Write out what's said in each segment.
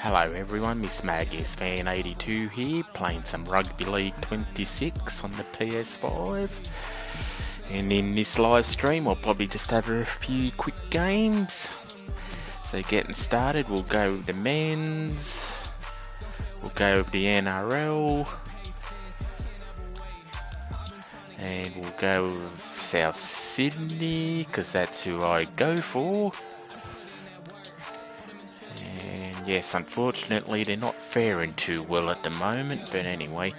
Hello everyone, Miss Maggie's Fan 82 here, playing some Rugby League 26 on the PS5. And in this live stream, I'll probably just have a few quick games. So getting started, we'll go with the men's, we'll go with the NRL, and we'll go with South Sydney, because that's who I go for. Yes, unfortunately they're not faring too well at the moment, but anyway.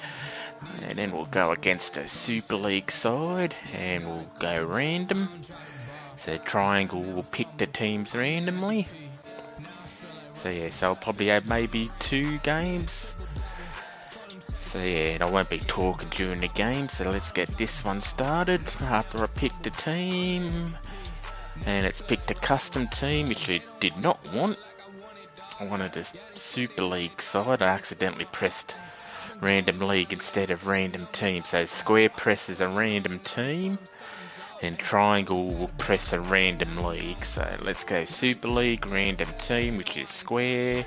And then we'll go against a Super League side, and we'll go random. So triangle will pick the teams randomly. So yes, I'll probably have maybe 2 games. So yeah, and I won't be talking during the game, so let's get this one started. After I picked the team, and it's picked a custom team, which I did not want. I wanted a Super League side. I accidentally pressed random league instead of random team. So square presses a random team and triangle will press a random league. So let's go Super League, random team, which is square,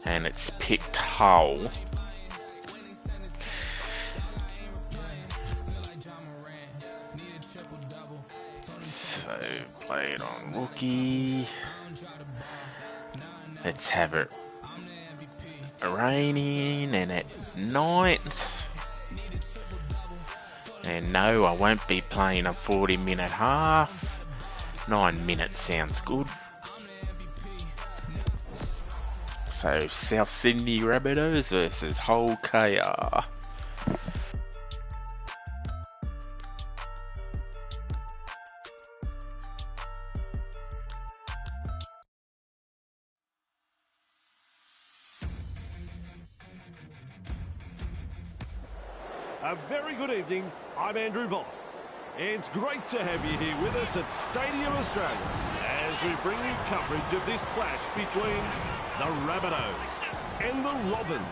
and it's picked Hull. So play it on rookie. Let's have it raining and at night. And no, I won't be playing a 40-minute half. 9 minutes sounds good. So South Sydney Rabbitohs versus Hull KR. A very good evening, I'm Andrew Voss. It's great to have you here with us at Stadium Australia as we bring you coverage of this clash between the Rabbitohs and the Robins.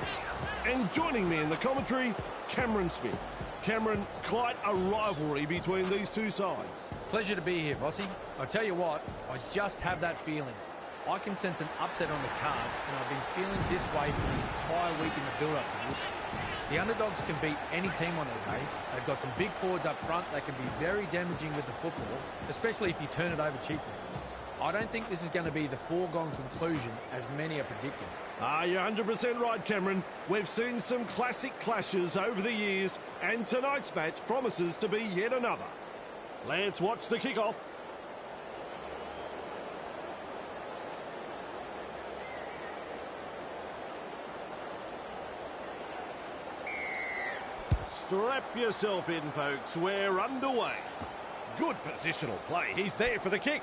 And joining me in the commentary, Cameron Smith. Cameron, quite a rivalry between these two sides. Pleasure to be here, Bossy. I tell you what, I just have that feeling. I can sense an upset on the cards, and I've been feeling this way for the entire week in the build-up to this. The underdogs can beat any team on their day. They've got some big forwards up front that can be very damaging with the football, especially if you turn it over cheaply. I don't think this is going to be the foregone conclusion as many are predicting. You're 100% right, Cameron. We've seen some classic clashes over the years, and tonight's match promises to be yet another. Let's watch the kickoff. Strap yourself in, folks. We're underway. Good positional play. He's there for the kick.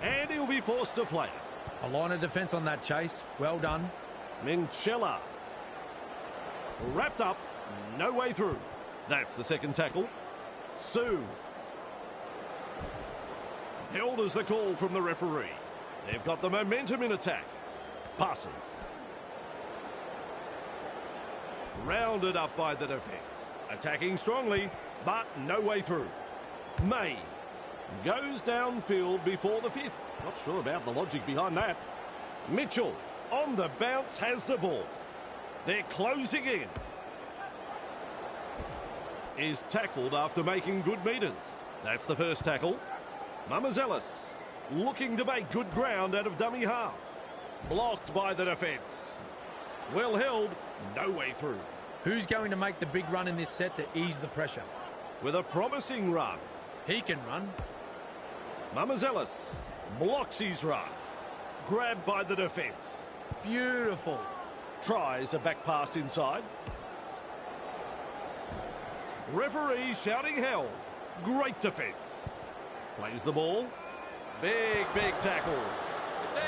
And he'll be forced to play it. A line of defence on that chase. Well done. Minchella. Wrapped up. No way through. That's the second tackle. Sue. Held as the call from the referee. They've got the momentum in attack. Passes. Rounded up by the defence. Attacking strongly, but no way through. May goes downfield before the 5th. Not sure about the logic behind that. Mitchell on the bounce has the ball. They're closing in. Is tackled after making good metres. That's the first tackle. Mamazelis looking to make good ground out of dummy half. Blocked by the defence. Well held, no way through. Who's going to make the big run in this set to ease the pressure? With a promising run. He can run. Mamazelis blocks his run. Grabbed by the defence. Beautiful. Tries a back pass inside. Referee shouting hell. Great defence. Plays the ball. Big tackle.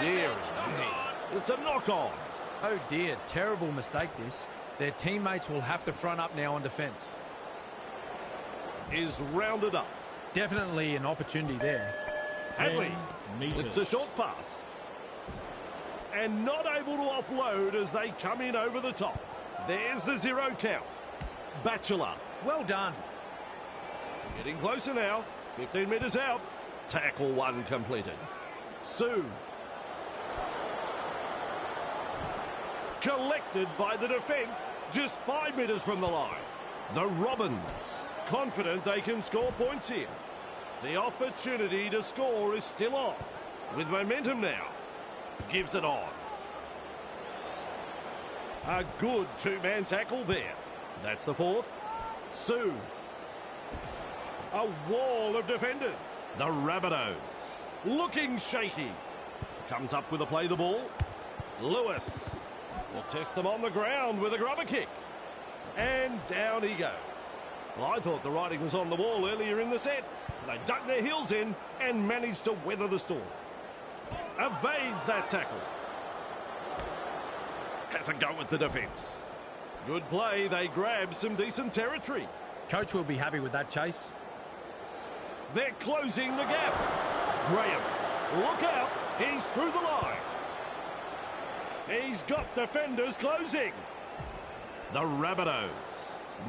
Dear me. It's a knock-on. Oh dear, terrible mistake this. Their teammates will have to front up now on defence. Is rounded up. Definitely an opportunity there. Hadley. It's a short pass. And not able to offload as they come in over the top. There's the 0 count. Batchelor. Well done. Getting closer now. 15 metres out. Tackle 1 completed. Sue. Collected by the defence just 5 metres from the line. The Robins, confident they can score points here. The opportunity to score is still on. With momentum now. Gives it on. A good two-man tackle there. That's the fourth. Sue. A wall of defenders. The Rabbitohs. Looking shaky. Comes up with a play the ball. Lewis will test them on the ground with a grubber kick. And down he goes. Well, I thought the writing was on the wall earlier in the set. They dug their heels in and managed to weather the storm. Evades that tackle. Has a go at the defence. Good play. They grab some decent territory. Coach will be happy with that chase. They're closing the gap. Graham, look out. He's through the line. He's got defenders closing. The Rabbitohs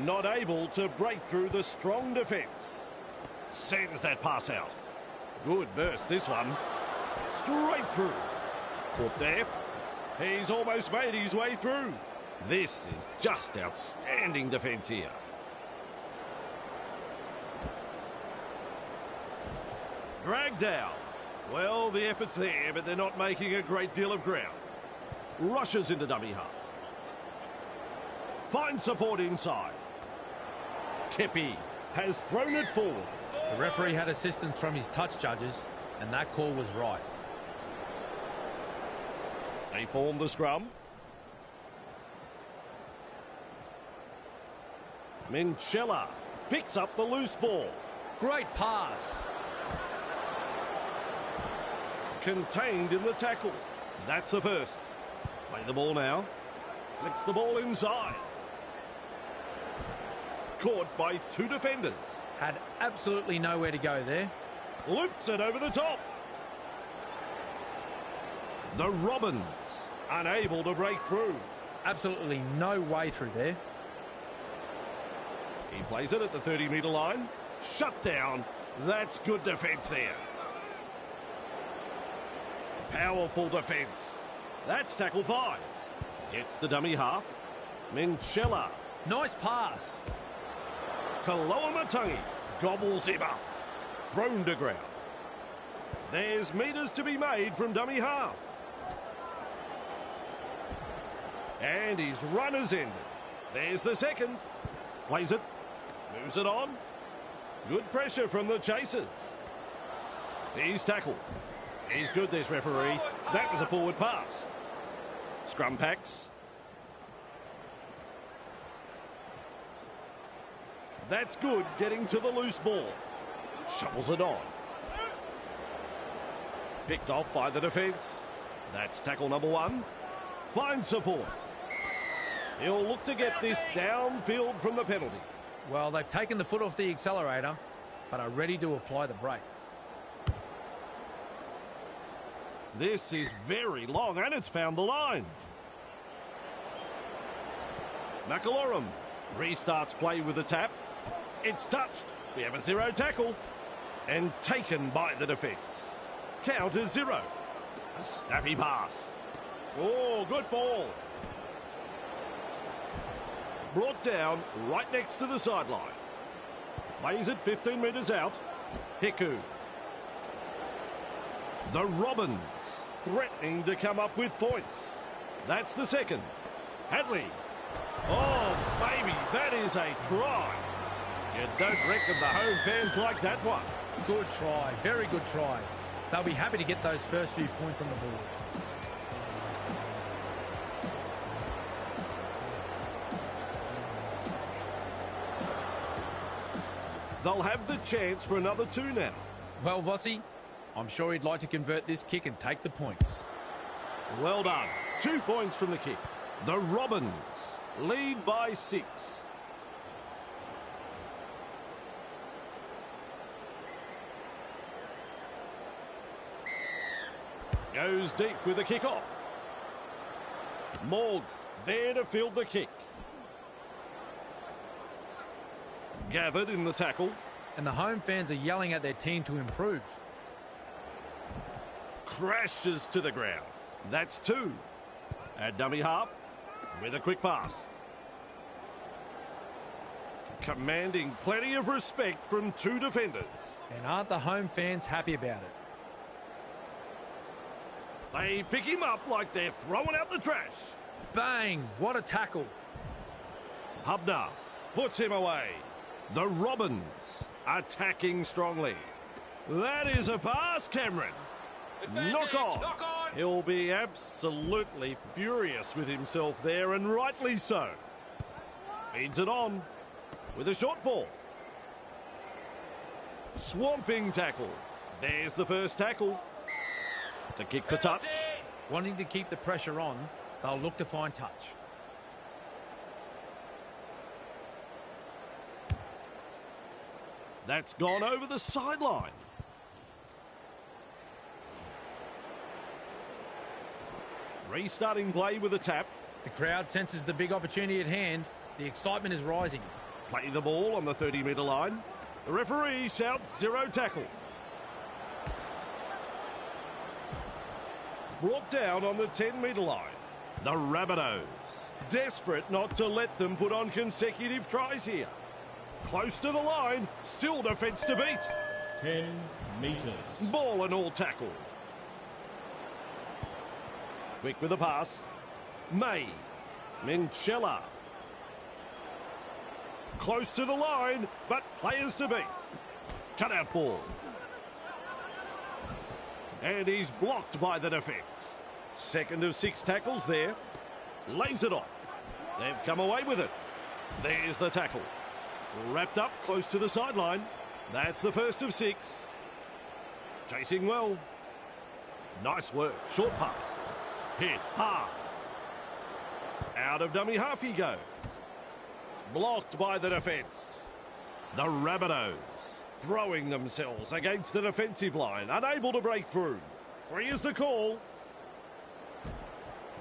not able to break through the strong defence. Sends that pass out. Good burst, this one. Straight through. Caught there. He's almost made his way through. This is just outstanding defence here. Dragged down. Well, the effort's there, but they're not making a great deal of ground. Rushes into dummy half. Finds support inside. Kepi has thrown it forward. The referee had assistance from his touch judges, and that call was right. They form the scrum. Minchella picks up the loose ball. Great pass. Contained in the tackle. That's the first. Play the ball now. Flicks the ball inside. Caught by two defenders. Had absolutely nowhere to go there. Loops it over the top. The Robins unable to break through. Absolutely no way through there. He plays it at the 30-metre line. Shut down. That's good defence there. Powerful defence. That's tackle 5. Gets the dummy half. Minchella. Nice pass. Kaloamatangi gobbles him up. Thrown to ground. There's metres to be made from dummy half. And his run has ended. There's the second. Plays it. Moves it on. Good pressure from the chasers. He's tackled. He's good, this referee. That was a forward pass. Scrum packs. That's good, getting to the loose ball. Shovels it on. Picked off by the defence. That's tackle number 1. Finds support. He'll look to get this downfield from the penalty. Well, they've taken the foot off the accelerator, but are ready to apply the brake. This is very long, and it's found the line. McAlorum restarts play with a tap. It's touched. We have a 0 tackle. And taken by the defence. Count is 0. A snappy pass. Oh, good ball. Brought down right next to the sideline. Plays it 15 metres out. Hiku. The Robins threatening to come up with points. That's the second. Hadley. Oh, baby, that is a try. You don't reckon the home fans like that one. Good try, very good try. They'll be happy to get those first few points on the board. They'll have the chance for another 2 now. Well, Vossi, I'm sure he'd like to convert this kick and take the points. Well done. 2 points from the kick. The Robins lead by 6. Goes deep with the kick-off. Morg there to field the kick. Gathered in the tackle. And the home fans are yelling at their team to improve. Crashes to the ground. That's 2. At dummy half. with a quick pass. Commanding plenty of respect from two defenders. And aren't the home fans happy about it? They pick him up like they're throwing out the trash. Bang! What a tackle. Hubner puts him away. The Robins attacking strongly. That is a pass, Cameron. Knock on. He'll be absolutely furious with himself there, and rightly so. Feeds it on with a short ball. Swamping tackle. There's the first tackle. To kick for touch. Wanting to keep the pressure on, they'll look to find touch. That's gone over the sideline. Restarting play with a tap. The crowd senses the big opportunity at hand. The excitement is rising. Play the ball on the 30-metre line. The referee shouts zero tackle. Brought down on the 10-metre line. The Rabbitohs, desperate not to let them put on consecutive tries here. Close to the line, still defence to beat. 10 metres. Ball and all tackle. Quick with a pass. May. Minchella. Close to the line, but players to beat. Cut out ball. And he's blocked by the defence. Second of 6 tackles there. Lays it off. They've come away with it. There's the tackle. Wrapped up close to the sideline. That's the first of 6. Chasing well. Nice work. Short pass. Hit hard. Out of dummy half he goes. Blocked by the defence. The Rabbitohs throwing themselves against the defensive line, unable to break through. 3 is the call.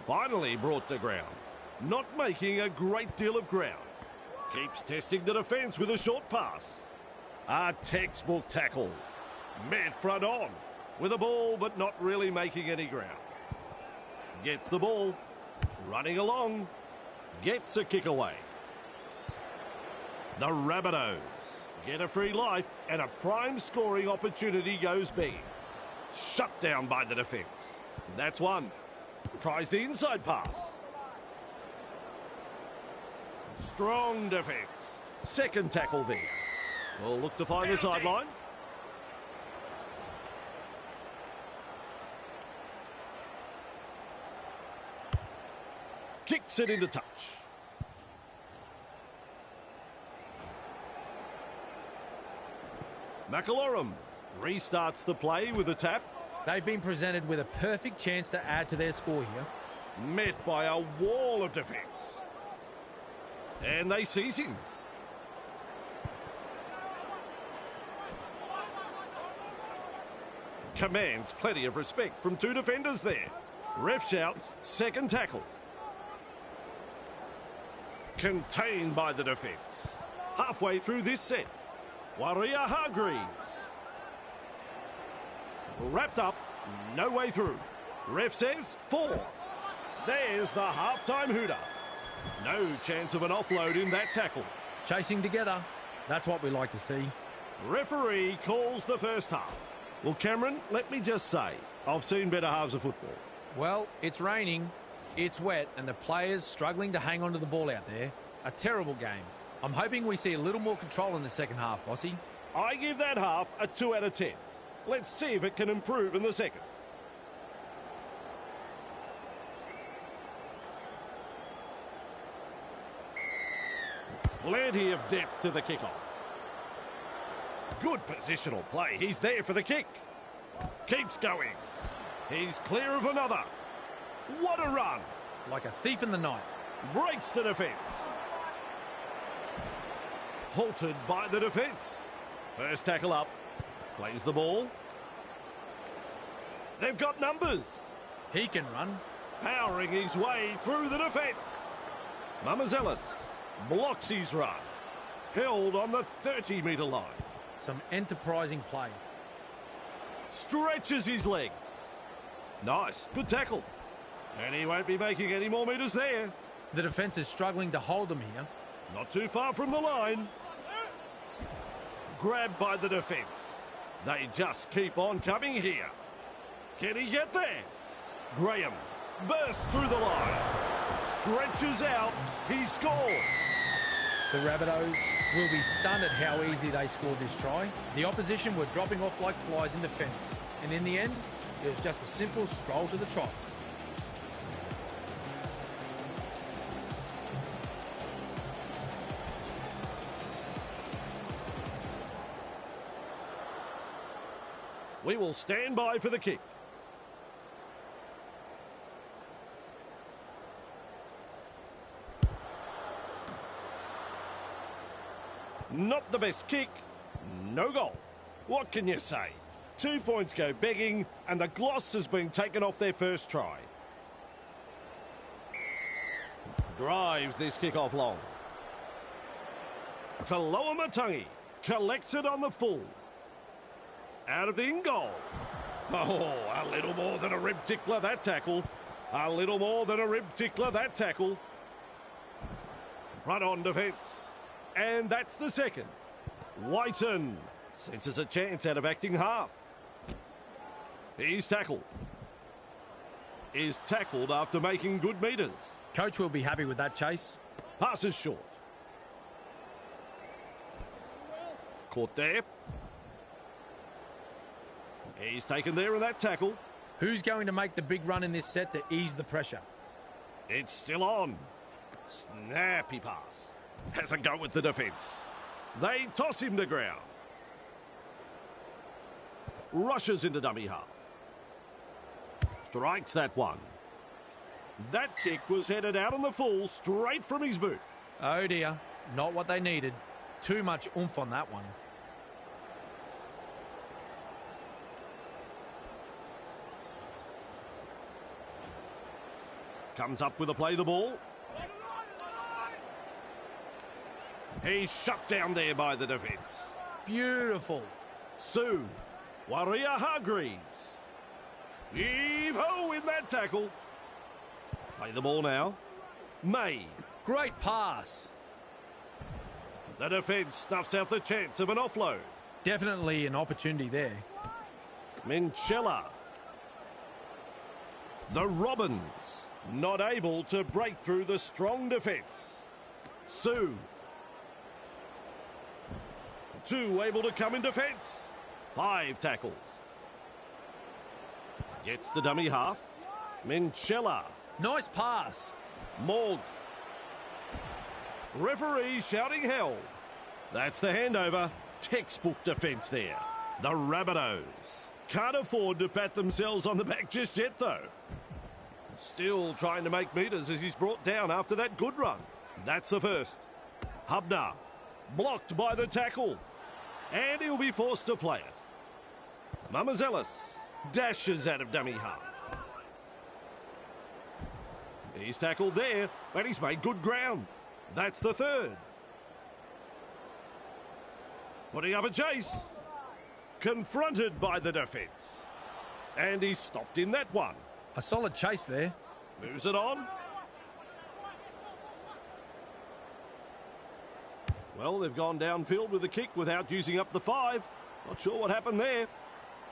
Finally brought to ground. Not making a great deal of ground. Keeps testing the defence with a short pass. A textbook tackle. Met front on with a ball, but not really making any ground. Gets the ball. Running along. Gets a kick away. The Rabbitohs get a free life, and a prime scoring opportunity goes big. Shut down by the defence. That's one. Tries the inside pass. Strong defence. Second tackle there. We'll look to find the sideline. Kicks it into touch. McAlorum restarts the play with a tap. They've been presented with a perfect chance to add to their score here. Met by a wall of defence. And they seize him. Commands plenty of respect from 2 defenders there. Ref shouts second tackle. Contained by the defence. Halfway through this set. Waria Hargreaves. Wrapped up, no way through. Ref says 4. There's the halftime hooter. No chance of an offload in that tackle. Chasing together. That's what we like to see. Referee calls the first half. Well, Cameron, let me just say, I've seen better halves of football. Well, it's raining, it's wet, and the players struggling to hang on to the ball out there. A terrible game. I'm hoping we see a little more control in the second half, Vossi. I give that half a 2 out of 10. Let's see if it can improve in the second. Plenty of depth to the kickoff. Good positional play. He's there for the kick. Keeps going. He's clear of another. What a run. Like a thief in the night. Breaks the defence. Halted by the defence. First tackle up. Plays the ball. They've got numbers. He can run. Powering his way through the defence. Mamazelis blocks his run. Held on the 30-metre line. Some enterprising play. Stretches his legs. Nice. Good tackle. And he won't be making any more metres there. The defence is struggling to hold them here. Not too far from the line. Grabbed by the defence. They just keep on coming here. Can he get there? Graham bursts through the line. Stretches out. He scores. The Rabbitohs will be stunned at how easy they scored this try. The opposition were dropping off like flies in defence. And in the end, it was just a simple stroll to the try. We will stand by for the kick. Not the best kick. No goal. What can you say? 2 points go begging, and the gloss has been taken off their first try. Drives this kick off long. Kaloamatangi collects it on the full. Out of the in-goal. Oh, a little more than a rib tickler, that tackle. A little more than a rib tickler, that tackle. Front on defence. And that's the second. Whiten senses a chance out of acting half. He's tackled. Is tackled after making good metres. Coach will be happy with that chase. Passes short. Caught there. He's taken there in that tackle. Who's going to make the big run in this set to ease the pressure? It's still on. Snappy pass. Has a go with the defence. They toss him to ground. Rushes into dummy half. Strikes that one. That kick was headed out on the full, straight from his boot. Oh dear, not what they needed. Too much oomph on that one. Comes up with a play the ball. He's shut down there by the defence. Beautiful. Sue. Warrior Hargreaves. Heave-ho in that tackle. Play the ball now. May. Great pass. The defence snuffs out the chance of an offload. Definitely an opportunity there. Minchella. The Robins. Not able to break through the strong defence. Sue. Two able to come in defence. 5 tackles. Gets to dummy half. Minchella. Nice pass. Morg. Referee shouting hell. That's the handover. Textbook defence there. The Rabbitohs can't afford to pat themselves on the back just yet, though. Still trying to make metres as he's brought down after that good run. That's the first. Hubner. Blocked by the tackle. And he'll be forced to play it. Mamazelis dashes out of dummy half. He's tackled there, but he's made good ground. That's the third. Putting up a chase. Confronted by the defence. And he's stopped in that one. A solid chase there. Moves it on. Well, they've gone downfield with the kick without using up the 5. Not sure what happened there.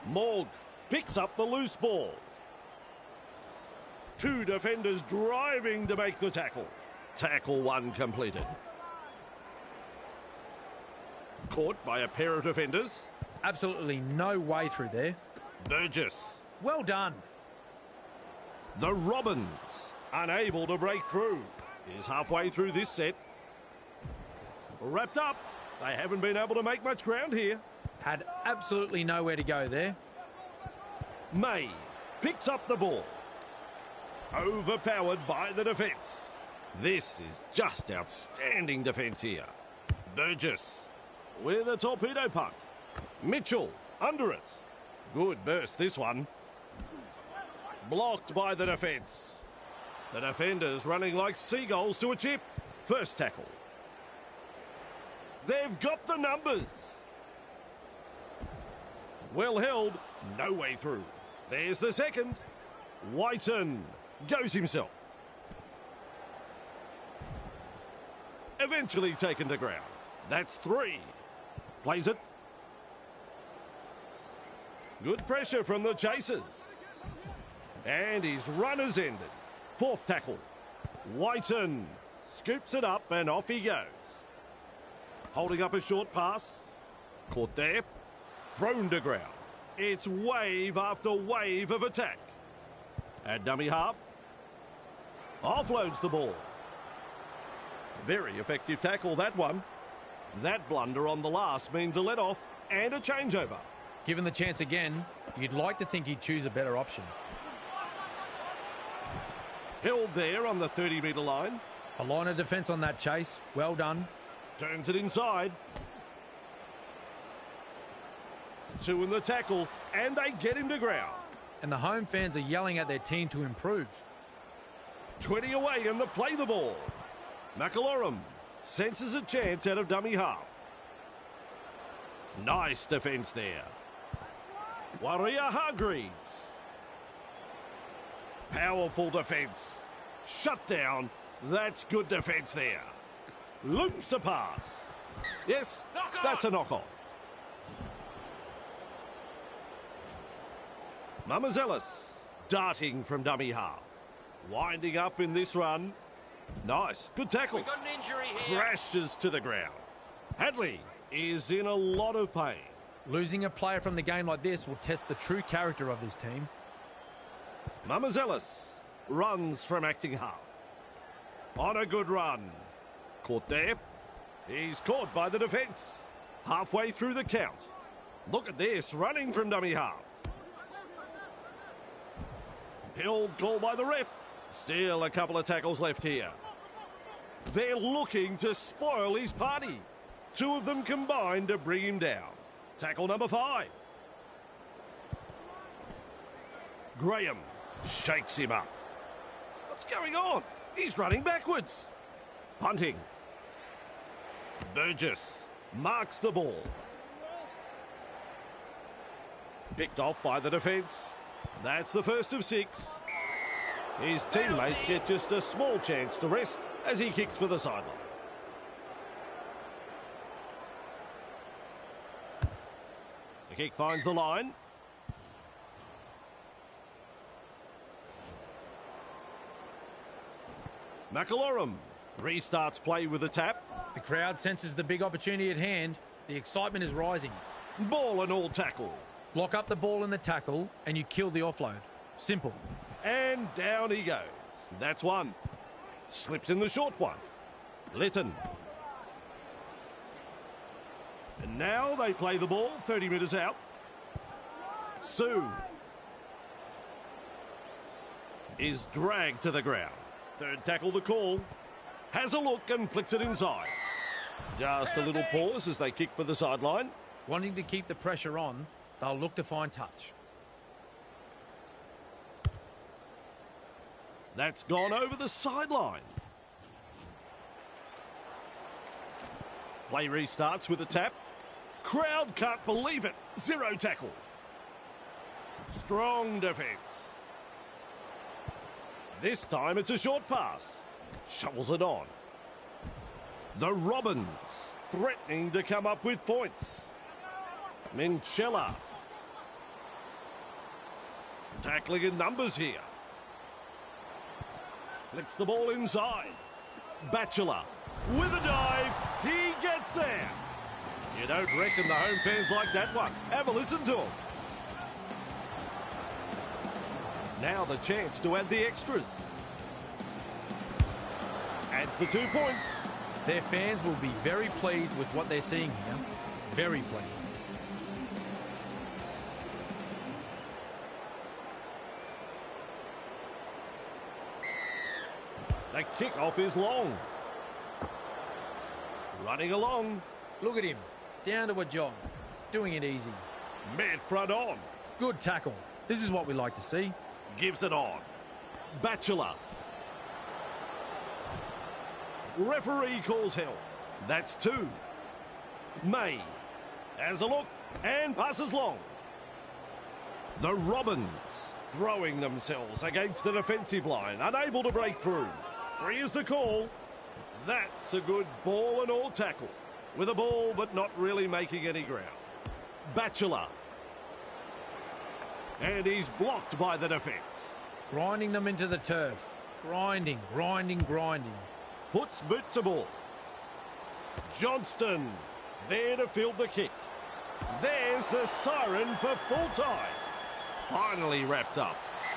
Morg picks up the loose ball. 2 defenders driving to make the tackle. Tackle 1 completed. Caught by a pair of defenders. Absolutely no way through there. Burgess. Well done. The Robins unable to break through. Is halfway through this set. Wrapped up. They haven't been able to make much ground here. Had absolutely nowhere to go there. May picks up the ball. Overpowered by the defence. This is just outstanding defence here. Burgess with a torpedo punt. Mitchell under it. Good burst this one. Blocked by the defence. The defenders running like seagulls to a chip. First tackle. They've got the numbers. Well held. No way through. There's the second. Whiten goes himself. Eventually taken to ground. That's 3. Plays it. Good pressure from the chasers. And his run has ended. 4th tackle. Whiten scoops it up and off he goes. Holding up a short pass. Caught there. Thrown to ground. It's wave after wave of attack. At dummy half. Offloads the ball. Very effective tackle, that one. That blunder on the last means a let-off and a changeover. Given the chance again, you'd like to think he'd choose a better option. Held there on the 30-metre line. A line of defence on that chase. Well done. Turns it inside. 2 in the tackle, and they get him to ground. And the home fans are yelling at their team to improve. 20 away and they play the ball. McIllorum senses a chance out of dummy half. Nice defence there. Waria Hargreaves. Powerful defence. Shut down. That's good defence there. Loops a pass. Yes, that's a knock-on. Mamazelis darting from dummy half. Winding up in this run. Nice. Good tackle. We've got an injury here. Crashes to the ground. Hadley is in a lot of pain. Losing a player from the game like this will test the true character of this team. Mamazelis runs from acting half. On a good run. Caught there. He's caught by the defence. Halfway through the count. Look at this, running from dummy half. Held call by the ref. Still a couple of tackles left here. They're looking to spoil his party. 2 of them combined to bring him down. Tackle number 5. Graham shakes him up. What's going on? He's running backwards. Punting. Burgess marks the ball. Picked off by the defence. That's the first of 6. His teammates get just a small chance to rest as he kicks for the sideline. The kick finds the line. McIllorum restarts play with a tap. The crowd senses the big opportunity at hand. The excitement is rising. Ball and all tackle. Lock up the ball in the tackle and you kill the offload. Simple. And down he goes. That's 1. Slips in the short one. Lytton. And now they play the ball 30 metres out. Sue is dragged to the ground. 3rd tackle the call. Has a look and flicks it inside. Just a little pause as they kick for the sideline. Wanting to keep the pressure on, they'll look to find touch. That's gone over the sideline. Play restarts with a tap. Crowd can't believe it. 0 tackle. Strong defence. This time it's a short pass. Shovels it on. The Robins threatening to come up with points. Minchella. Tackling in numbers here. Flicks the ball inside. Batchelor with a dive. He gets there. You don't reckon the home fans like that one. Have a listen to them. Now the chance to add the extras. Adds the 2 points. Their fans will be very pleased with what they're seeing here. Very pleased. The kickoff is long. Running along. Look at him. Down to a jog. Doing it easy. Mid front on. Good tackle. This is what we like to see. Gives it on. Batchelor. Referee calls help. That's 2. May has a look and passes long. The Robins throwing themselves against the defensive line, unable to break through. 3 is the call. That's a good ball and all tackle. With a ball but not really making any ground. Batchelor. And he's blocked by the defence. Grinding them into the turf. Grinding, grinding, grinding. Puts boot to ball. Johnston. There to field the kick. There's the siren for full time. Finally wrapped up.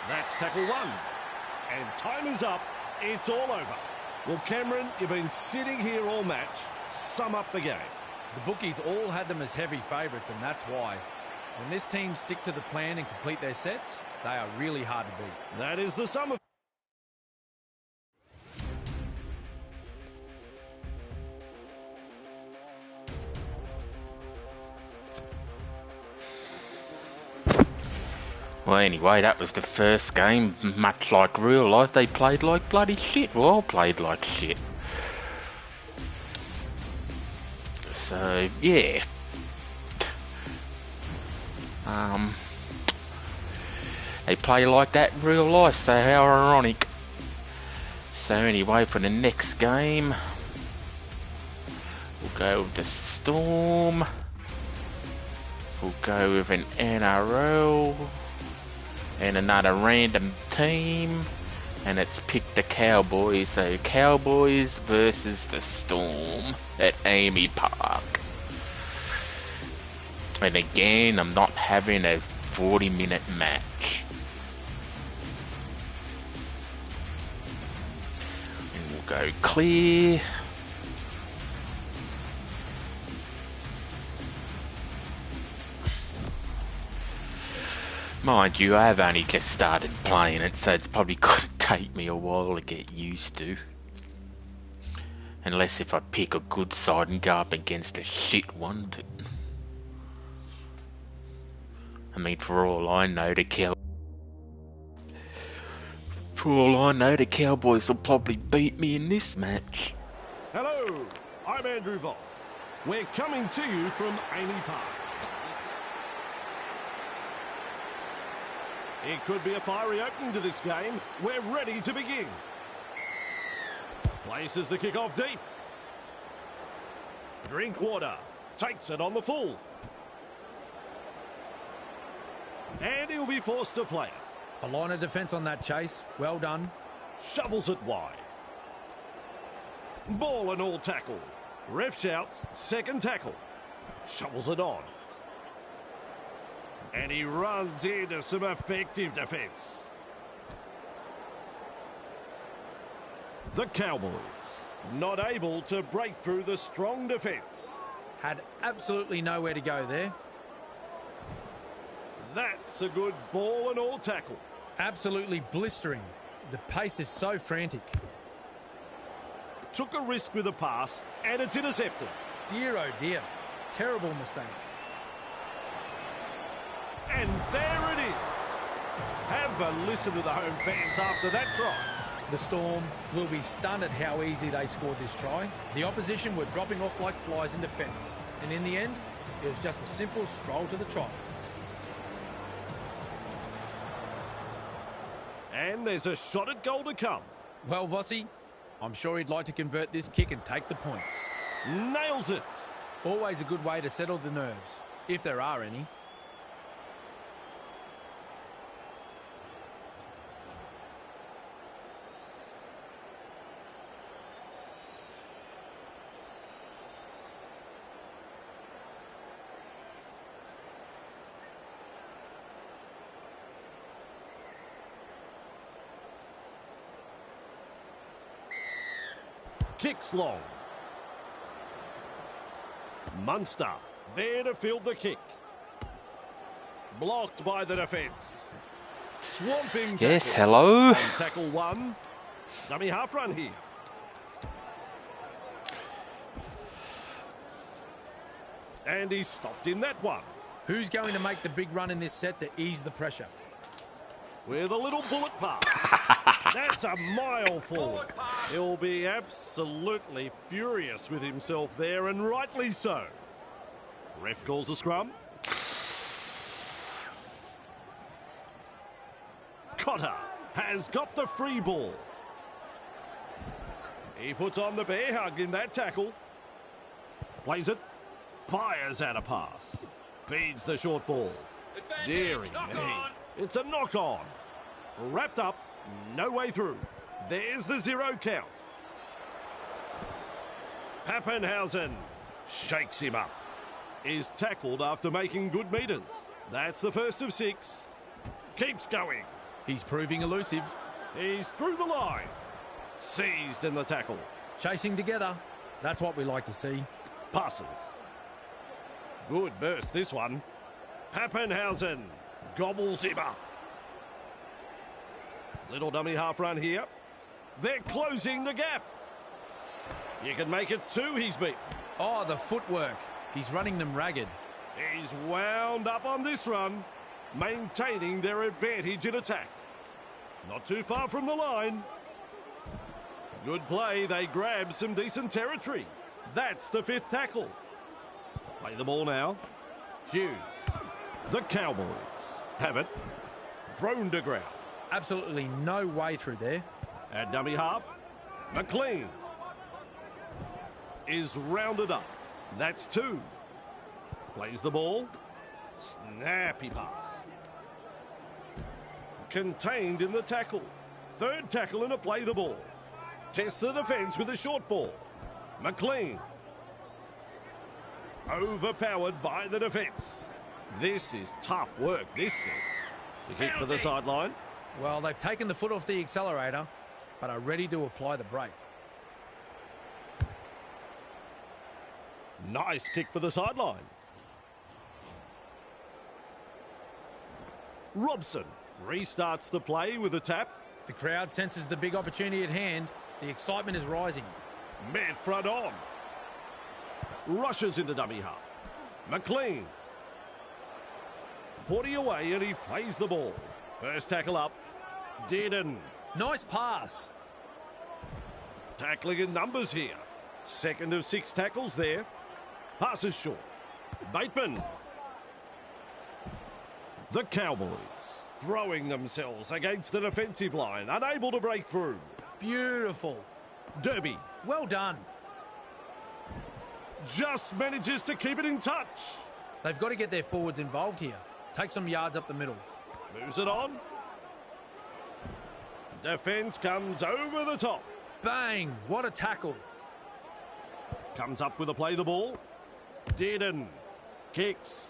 That's tackle one. And time is up. It's all over. Well, Cameron, you've been sitting here all match. Sum up the game. The bookies all had them as heavy favourites, and that's why. When this team stick to the plan and complete their sets, they are really hard to beat. That is the sum of... Well, anyway, that was the first game. Much like real life, they played like bloody shit. We all played like shit. So, yeah. They play like that in real life, so how ironic. So anyway, for the next game, we'll go with the Storm. We'll go with an NRL. And another random team. And it's picked the Cowboys. So Cowboys versus the Storm at Amy Park. And again, I'm not having a 40-minute match. And we'll go clear. Mind you, I've only just started playing it, so it's probably going to take me a while to get used to. Unless if I pick a good side and go up against a shit one, but... I mean, for all I know, the Cowboys will probably beat me in this match. Hello, I'm Andrew Voss. We're coming to you from Amy Park. It could be a fiery opening to this game. We're ready to begin. Places the kick off deep. Drinkwater takes it on the full. And he'll be forced to play it. A line of defence on that chase. Well done. Shovels it wide. Ball and all tackle. Ref shouts, second tackle. Shovels it on. And he runs into some effective defence. The Cowboys not able to break through the strong defence. Had absolutely nowhere to go there. That's a good ball and all tackle. Absolutely blistering. The pace is so frantic. Took a risk with a pass and it's intercepted. Dear oh dear. Terrible mistake. And there it is. Have a listen to the home fans after that try. The Storm will be stunned at how easy they scored this try. The opposition were dropping off like flies in defence. And in the end, it was just a simple stroll to the try. And there's a shot at goal to come. Well, Vossi, I'm sure he'd like to convert this kick and take the points. Nails it. Always a good way to settle the nerves, if there are any. Kicks long. Munster there to field the kick. Blocked by the defence. Swamping tackle. Yes, hello. On tackle one. Dummy half run here. And he's stopped in that one. Who's going to make the big run in this set to ease the pressure? With a little bullet pass. That's a mile forward. He'll be absolutely furious with himself there, and rightly so. Ref calls a scrum. Cotter has got the free ball. He puts on the bear hug in that tackle. Plays it. Fires out a pass. Feeds the short ball. Deary me. It's a knock on. Wrapped up. No way through. There's the 0 count. Pappenhausen shakes him up. Is tackled after making good metres. That's the first of 6. Keeps going. He's proving elusive. He's through the line. Seized in the tackle. Chasing together. That's what we like to see. Passes. Good burst this one. Pappenhausen gobbles him up. Little dummy half run here. They're closing the gap. You can make it 2 he's beat. Oh, the footwork. He's running them ragged. He's wound up on this run, maintaining their advantage in attack. Not too far from the line. Good play. They grab some decent territory. That's the 5th tackle. Play the ball now. Hughes. The Cowboys have it. Thrown to ground. Absolutely no way through there. At dummy half, McLean is rounded up. That's 2. Plays the ball. Snappy pass. Contained in the tackle. 3rd tackle in a play the ball. Tests the defence with a short ball. McLean. Overpowered by the defence. This is tough work, this set. The kick for the sideline. Well, they've taken the foot off the accelerator, but are ready to apply the brake. Nice kick for the sideline. Robson restarts the play with a tap. The crowd senses the big opportunity at hand. The excitement is rising. Met front on. Rushes into dummy half. McLean. 40 away and he plays the ball. First tackle up. Dearden. Nice pass. Tackling in numbers here. 2nd of 6 tackles there. Passes short. Bateman. The Cowboys throwing themselves against the defensive line, unable to break through. Beautiful. Derby Well done. just manages to keep it in touch. They've got to get their forwards involved here. Take some yards up the middle. Moves it on. Defence comes over the top. Bang! What a tackle. Comes up with a play the ball. Dearden kicks.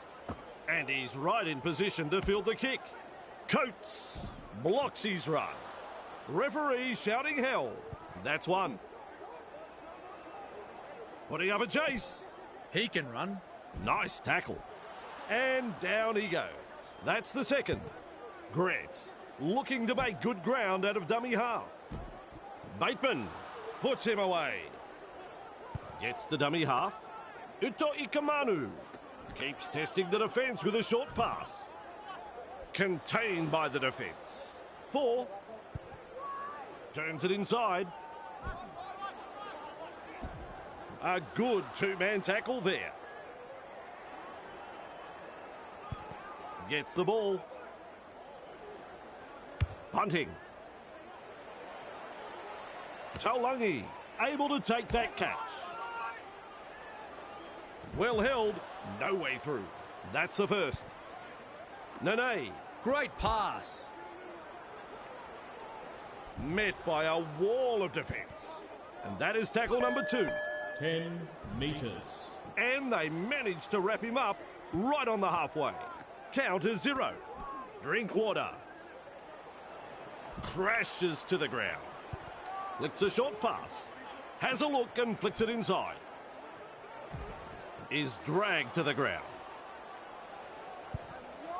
And he's right in position to field the kick. Coates blocks his run. Referee shouting hell. That's 1. Putting up a chase. He can run. Nice tackle. And down he goes. That's the 2nd. Grant looking to make good ground out of dummy half. Bateman puts him away. Gets to dummy half. Uto Ikamanu keeps testing the defence with a short pass. Contained by the defence. 4. Turns it inside. A good 2-man tackle there. Gets the ball. Punting. Taulagi able to take that catch. Well held. No way through. That's the 1st. Nene. Great pass. Met by a wall of defence. And that is tackle number 2. 10 metres. And they managed to wrap him up right on the halfway. Count is 0. Drinkwater. Crashes to the ground. Flicks a short pass. Has a look and flicks it inside. Is dragged to the ground.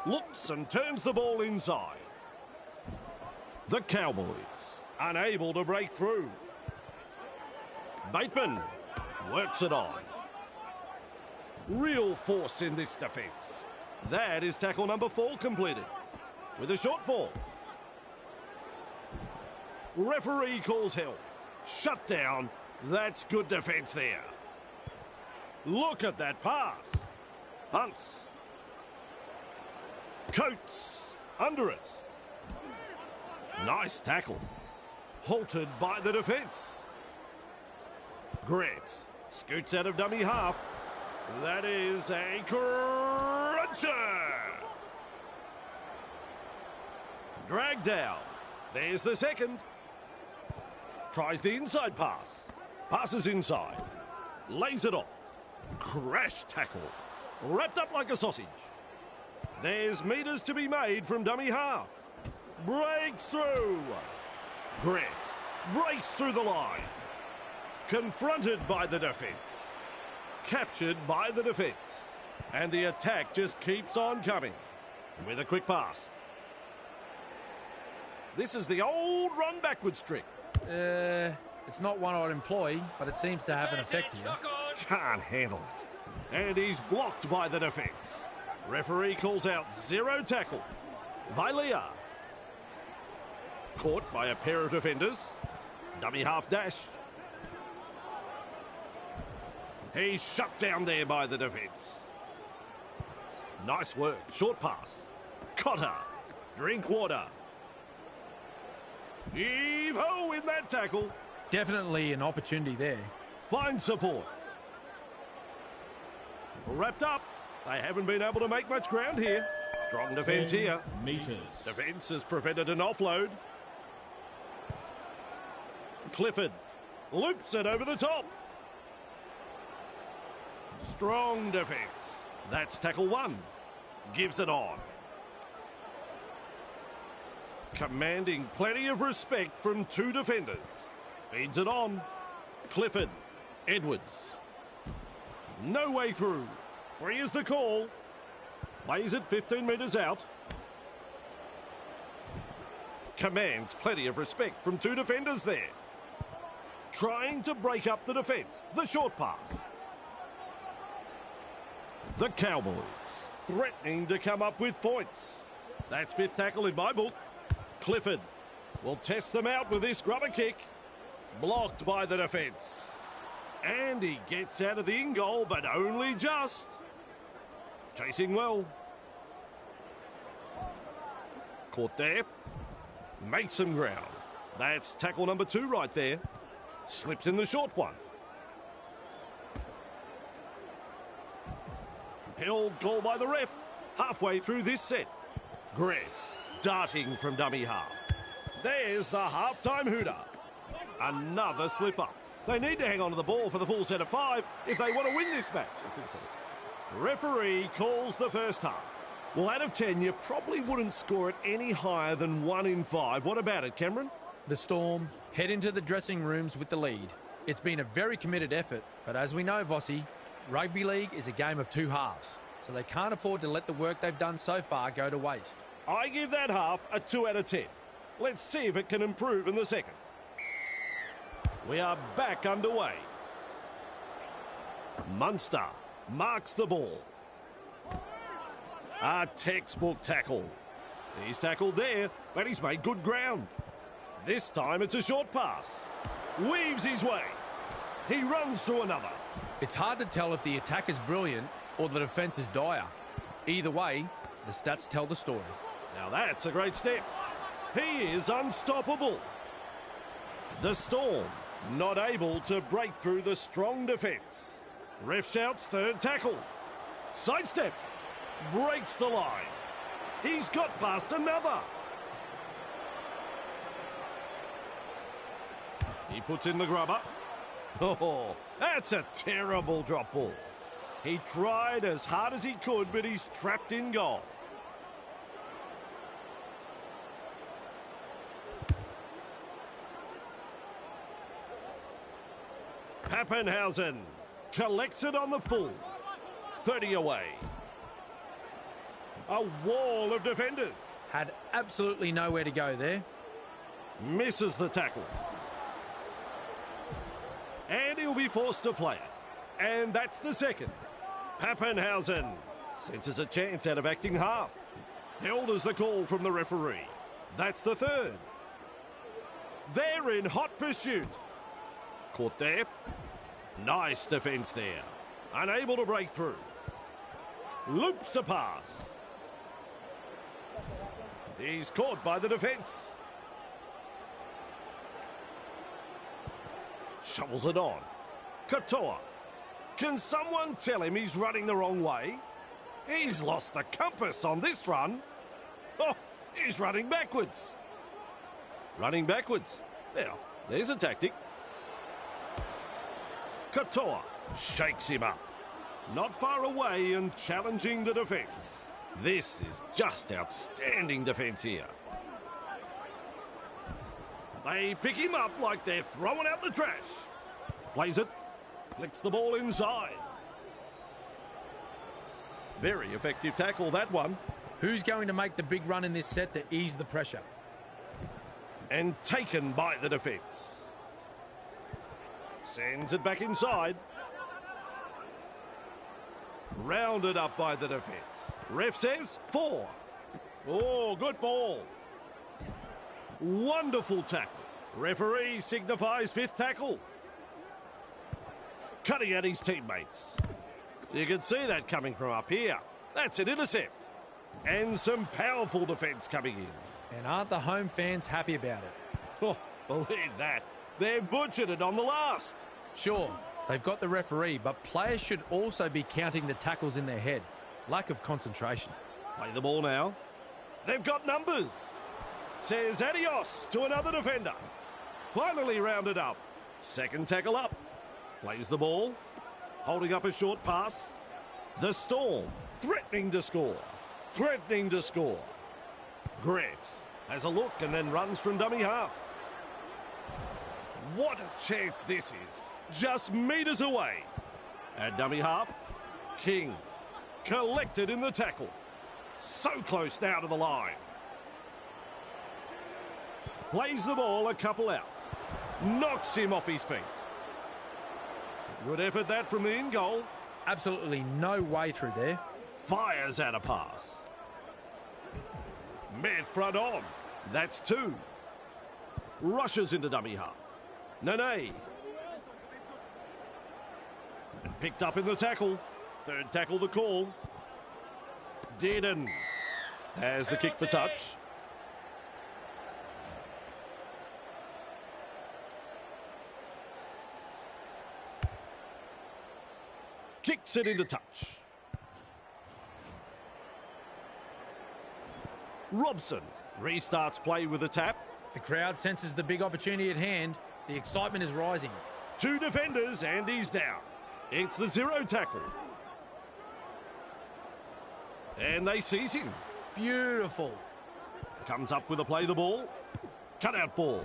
Looks and turns the ball inside. The Cowboys unable to break through. Bateman works it on. Real force in this defence. That is tackle number 4 completed. With a short ball. Referee calls help. Shut down. That's good defence there. Look at that pass. Hunts. Coates under it. Nice tackle. Halted by the defence. Grant scoots out of dummy half. That is a cruncher. Drag down. There's the second. Tries the inside pass. Passes inside. Lays it off. Crash tackle. Wrapped up like a sausage. There's metres to be made from dummy half. Breaks through. Grant breaks through the line. Confronted by the defence. Captured by the defence. And the attack just keeps on coming. With a quick pass. This is the old run backwards trick. It's not one I'd employ, but it seems to have an effect here. Can't handle it. And he's blocked by the defence. Referee calls out 0 tackle. Vilea. Caught by a pair of defenders. Dummy half dash. He's shut down there by the defence. Nice work. Short pass. Cotter. Drink water. Heave-ho in that tackle. Definitely an opportunity there. Finds support. Wrapped up. They haven't been able to make much ground here. Strong defence 10 here. meters. Defence has prevented an offload. Clifford loops it over the top. Strong defence. That's tackle 1. Gives it on. Commanding plenty of respect from 2 defenders. Feeds it on. Clifford. Edwards. No way through. 3 is the call. Plays it 15 metres out. Commands plenty of respect from 2 defenders there. Trying to break up the defence. The short pass. The Cowboys threatening to come up with points. That's 5th tackle in my book. Clifford will test them out with this grubber kick. Blocked by the defence. And he gets out of the in-goal, but only just. Chasing well. Caught there. Makes some ground. That's tackle number 2 right there. Slips in the short one. Held goal by the ref. Halfway through this set. Grant darting from dummy half. There's the halftime hooter. Another slip up. They need to hang on to the ball for the full set of 5 if they want to win this match. Referee calls the first half. Well, out of 10, you probably wouldn't score it any higher than 1 in 5. What about it, Cameron? The Storm head into the dressing rooms with the lead. It's been a very committed effort, but as we know, Vossi, rugby league is a game of 2 halves, so they can't afford to let the work they've done so far go to waste. I give that half a 2 out of 10. Let's see if it can improve in the second. We are back underway. Munster marks the ball. A textbook tackle. He's tackled there, but he's made good ground. This time it's a short pass. Weaves his way. He runs through another. It's hard to tell if the attack is brilliant or the defence is dire. Either way, the stats tell the story. Now that's a great step. He is unstoppable. The Storm not able to break through the strong defence. Ref shouts 3rd tackle. Sidestep. Breaks the line. He's got past another. He puts in the grubber. Oh, that's a terrible drop ball. He tried as hard as he could, but he's trapped in goal. Pappenhausen collects it on the full. 30 away. A wall of defenders. Had absolutely nowhere to go there. Misses the tackle. And he'll be forced to play it. And that's the second. Pappenhausen senses a chance out of acting half. Held as the call from the referee. That's the third. They're in hot pursuit. Caught there. Nice defence there. Unable to break through. Loops a pass. He's caught by the defence. Shovels it on. Katoa. Can someone tell him he's running the wrong way? He's lost the compass on this run. Oh, he's running backwards. Running backwards. Now, there's a tactic. Katoa shakes him up. Not far away and challenging the defence. This is just outstanding defence here. They pick him up like they're throwing out the trash. Plays it. Flicks the ball inside. Very effective tackle, that one. Who's going to make the big run in this set to ease the pressure? And taken by the defence. Sends it back inside. Rounded up by the defence. Ref says 4. Oh, good ball. Wonderful tackle. Referee signifies 5th tackle. Cutting at his teammates. You can see that coming from up here. That's an intercept. And some powerful defence coming in. And aren't the home fans happy about it? Oh, believe that. They're butchered it on the last. Sure, they've got the referee, but players should also be counting the tackles in their head. Lack of concentration. Play the ball now. They've got numbers. Says adios to another defender. Finally rounded up. Second tackle up. Plays the ball. Holding up a short pass. The Storm threatening to score. Threatening to score. Grant has a look and then runs from dummy half. What a chance this is. Just metres away. At dummy half, King collected in the tackle. So close now to the line. Plays the ball a couple out. Knocks him off his feet. Good effort that from the in goal. Absolutely no way through there. Fires out a pass. Met front on. That's 2. Rushes into dummy half. Nene. Picked up in the tackle. Third tackle the call. Dearden has the kick for touch. Kicks it into touch. Robson restarts play with a tap. The crowd senses the big opportunity at hand. The excitement is rising. 2 defenders and he's down. It's the 0 tackle. And they seize him. Beautiful. Comes up with a play the ball. Cut out ball.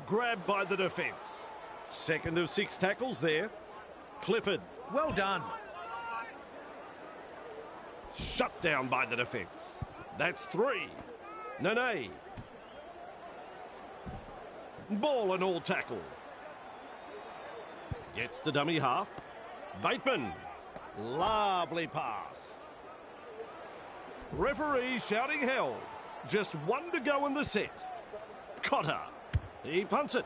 Grabbed by the defence. Second of 6 tackles there. Clifford. Well done. Shut down by the defence. That's 3. Nene. Ball and all tackle. Gets to dummy half. Bateman. Lovely pass. Referee shouting held. Just 1 to go in the set. Cotter. He punts it.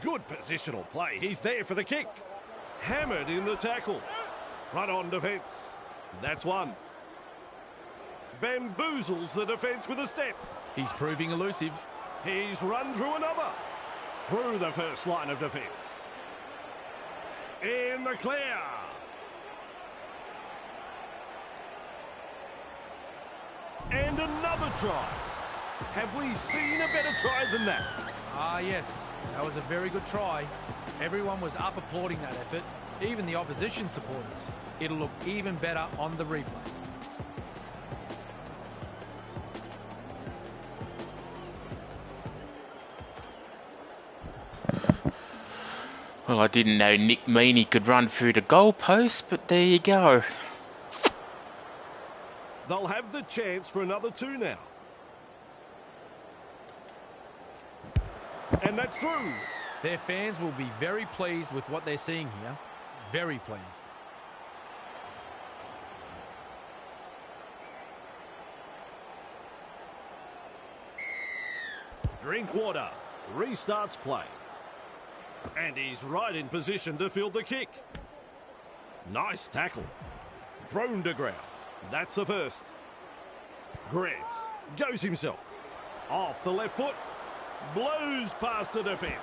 Good positional play. He's there for the kick. Hammered in the tackle. Run on defence. That's 1. Bamboozles the defence with a step. He's proving elusive. He's run through another. Through the first line of defence. In the clear. And another try. Have we seen a better try than that? Ah, yes. That was a very good try. Everyone was up applauding that effort, even the opposition supporters. It'll look even better on the replay. Well, I didn't know Nick Meaney could run through the goalpost, but there you go. They'll have the chance for another 2 now. And that's through. Their fans will be very pleased with what they're seeing here. Very pleased. Drinkwater restarts play. And he's right in position to field the kick. Nice tackle. Thrown to ground. That's the first. Grant goes himself. Off the left foot. Blows past the defence.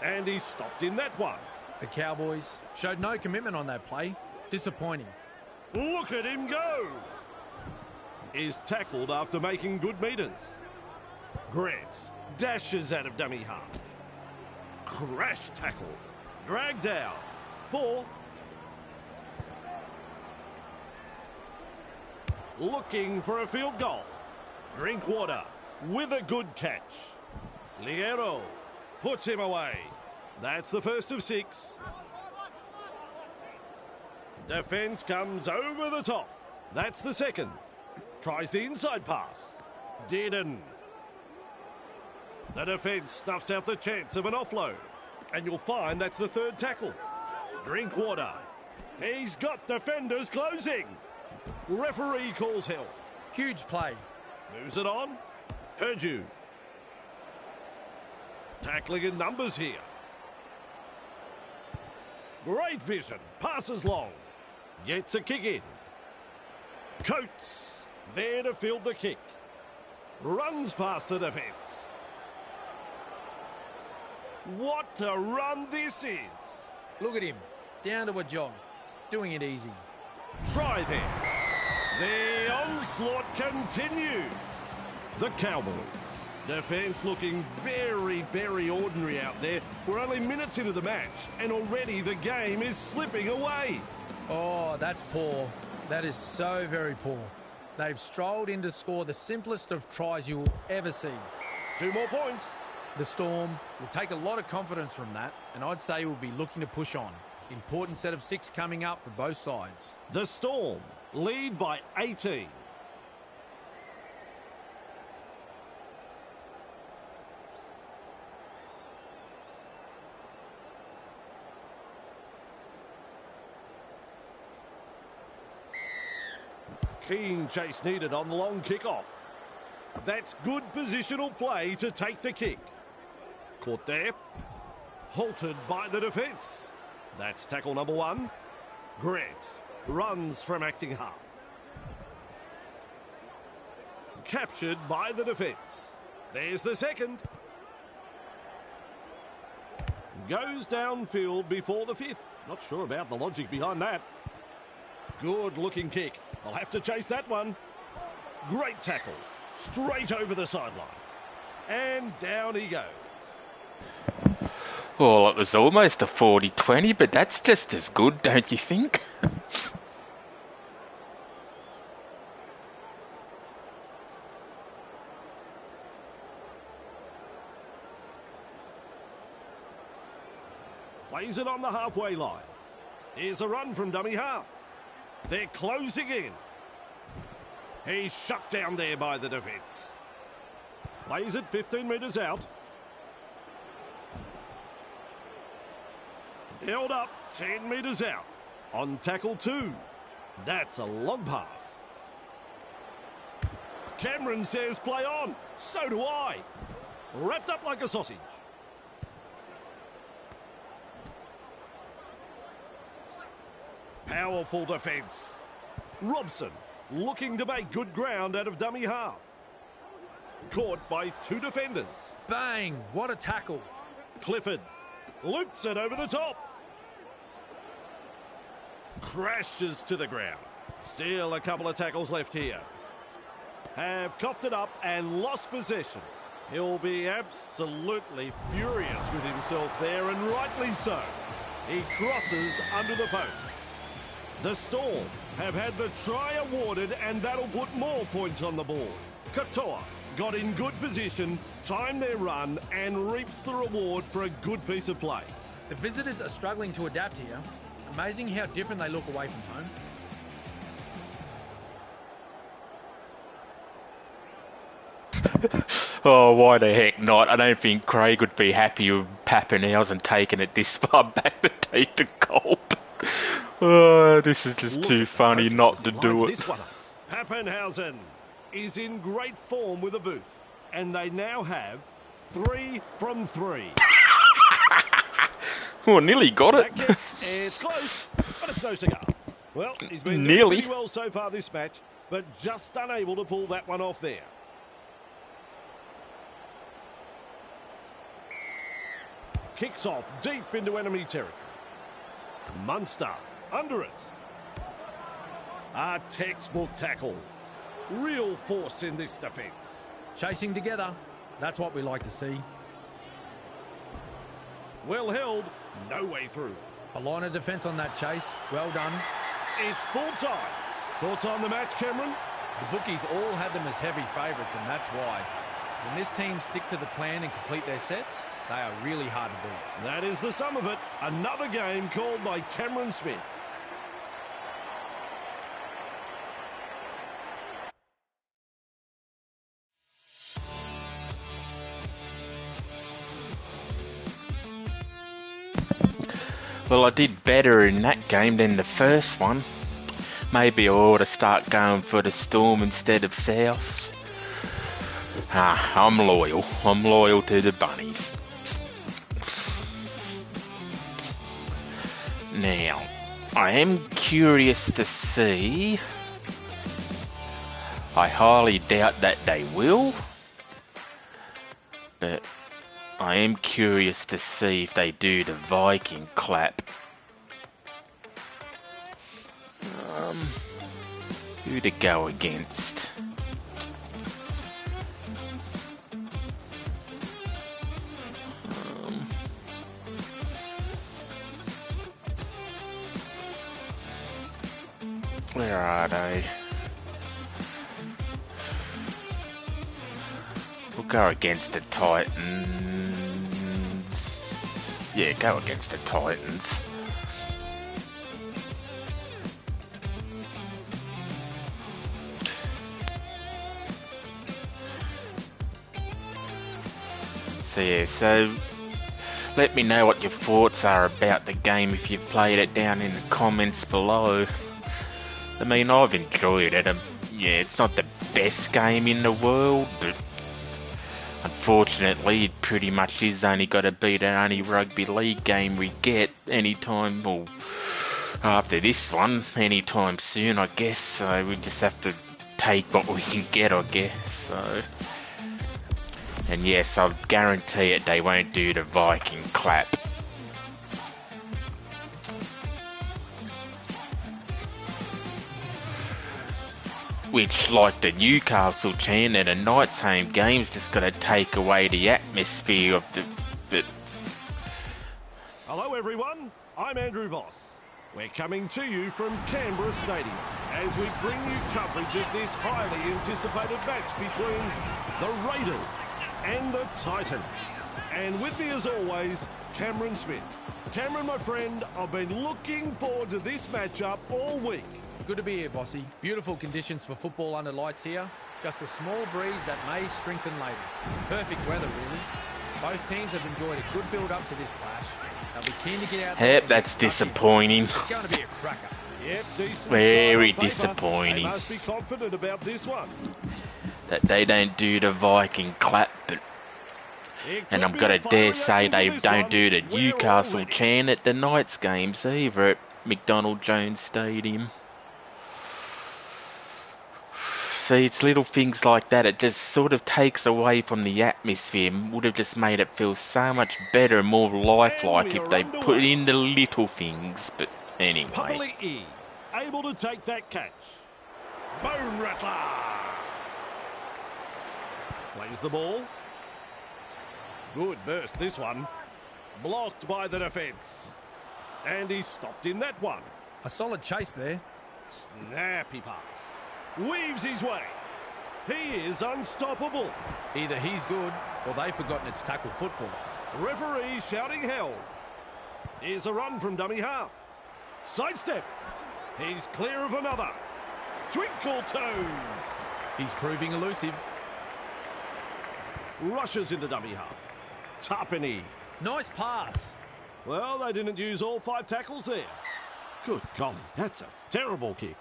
And he's stopped in that one. The Cowboys showed no commitment on that play. Disappointing. Look at him go. Is tackled after making good metres. Grant dashes out of dummy half. Crash tackle. Dragged down. 4. Looking for a field goal. Drinkwater with a good catch. Liero puts him away. That's the first of 6. Defence comes over the top. That's the second. Tries the inside pass. Didn't. The defence snuffs out the chance of an offload. And you'll find that's the third tackle. Drinkwater. He's got defenders closing. Referee calls help. Huge play. Moves it on. Purdue. Tackling in numbers here. Great vision. Passes long. Gets a kick in. Coates there to field the kick. Runs past the defence. What a run this is. Look at him. Down to a jog. Doing it easy. Try there. The onslaught continues. The Cowboys. Defence looking very, very ordinary out there. We're only minutes into the match and already the game is slipping away. Oh, that's poor. That is so very poor. They've strolled in to score the simplest of tries you will ever see. 2 more points. The Storm will take a lot of confidence from that, and I'd say we'll be looking to push on. Important set of 6 coming up for both sides. The Storm lead by 18. Keen chase needed on the long kickoff. That's good positional play to take the kick. Caught there. Halted by the defence. That's tackle number 1. Grant runs from acting half. Captured by the defence. There's the second. Goes downfield before the 5th. Not sure about the logic behind that. Good looking kick. They'll have to chase that one. Great tackle. Straight over the sideline. And down he goes. Well, it was almost a 40-20, but that's just as good, don't you think? Plays it on the halfway line. Here's a run from dummy half. They're closing in. He's shut down there by the defence. Plays it 15 metres out. Held up 10 metres out. On tackle 2. That's a long pass. Cameron says play on. So do I. Wrapped up like a sausage. Powerful defence. Robson looking to make good ground out of dummy half. Caught by 2 defenders. Bang! What a tackle. Clifford loops it over the top. Crashes to the ground. Still a couple of tackles left here. Have coughed it up and lost possession. He'll be absolutely furious with himself there, and rightly so. He crosses under the posts. The Storm have had the try awarded, and that'll put more points on the board. Katoa got in good position, timed their run, and reaps the reward for a good piece of play. The visitors are struggling to adapt here. Amazing how different they look away from home. Oh, why the heck not? I don't think Craig would be happy with Pappenhausen taking it this far back to take the goal. Oh, this is just too funny not to do it. Pappenhausen is in great form with a booth, and they now have 3 from 3. Oh, nearly got it. It's close, but it's no cigar. Well, he's been doing Nearly. pretty well so far this match, but just unable to pull that one off there. Kicks off deep into enemy territory. Munster under it. A textbook tackle. Real force in this defence. Chasing together. That's what we like to see. Well held. No way through. A line of defence on that chase. Well done. It's full time. Thoughts on the match, Cameron? The bookies all had them as heavy favourites, and that's why. When this team stick to the plan and complete their sets, they are really hard to beat. That is the sum of it. Another game called by Cameron Smith. Well, I did better in that game than the first one. Maybe I ought to start going for the Storm instead of Souths. I'm loyal. I'm loyal to the Bunnies. Now, I am curious to see. I highly doubt that they will. But I am curious to see if they do the Viking clap. Who to go against? Where are they? We'll go against the Titans. Yeah, go against the Titans. So let me know what your thoughts are about the game if you've played it down in the comments below. I mean, I've enjoyed it. Yeah, it's not the best game in the world, but unfortunately it pretty much is only got to be the only rugby league game we get anytime, or after this one, anytime soon, I guess. So we just have to take what we can get, I guess. So, and yes, I'll guarantee it, they won't do the Viking clap. Which, like the Newcastle chant at a night's home game's just going to take away the atmosphere of the... Hello everyone, I'm Andrew Voss. We're coming to you from Canberra Stadium as we bring you coverage of this highly anticipated match between the Raiders and the Titans. And with me as always, Cameron Smith. Cameron, my friend, I've been looking forward to this matchup all week. Good to be here, Bossy. Beautiful conditions for football under lights here. Just a small breeze that may strengthen later. Perfect weather, really. Both teams have enjoyed a good build-up to this clash. They'll be keen to get out there. Yep, that's disappointing. It's going to be a cracker. Yep, decent. Very disappointing. They must be confident about this one. That they don't do the Viking clap, but... And I'm going to dare say they don't do the Newcastle chant at the Knights games either at McDonald Jones Stadium. See, it's little things like that. It just sort of takes away from the atmosphere. Would have just made it feel so much better and more lifelike if they put in the little things. But anyway. Papali'i able to take that catch. Bone rattler. Plays the ball. Good burst this one. Blocked by the defence. And he's stopped in that one. A solid chase there. Snappy pass. Weaves his way. He is unstoppable. Either he's good or they've forgotten it's tackle football. Referee shouting hell. Here's a run from dummy half. Sidestep. He's clear of another. Twinkle toes. He's proving elusive. Rushes into dummy half. Tapani. Nice pass. Well, they didn't use all 5 tackles there. Good golly, that's a terrible kick.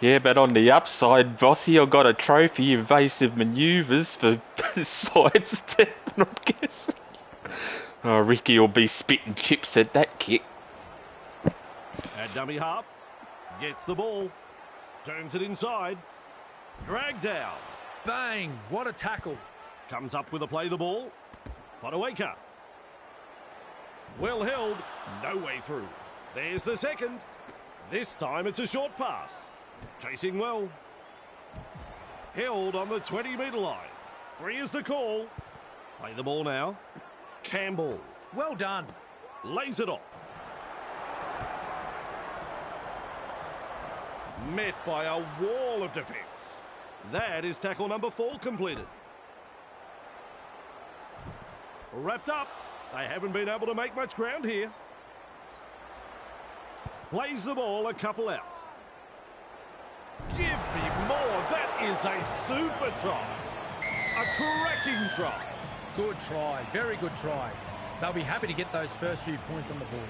Yeah, but on the upside, Bossy, I got a trophy, evasive manoeuvres for sidestepping, I'm guessing. Oh, Ricky will be spitting chips at that kick. At dummy half, gets the ball, turns it inside, dragged down. Bang! What a tackle. Comes up with a play the ball. Fodawaker. Well held, no way through. There's the second. This time it's a short pass. Chasing well. Held on the 20-metre line. 3 is the call. Play the ball now. Campbell. Well done. Lays it off. Met by a wall of defence. That is tackle number 4 completed. Wrapped up. They haven't been able to make much ground here. Plays the ball a couple out. Give me more. That is a super try. A cracking try. Good try. Very good try. They'll be happy to get those first few points on the board.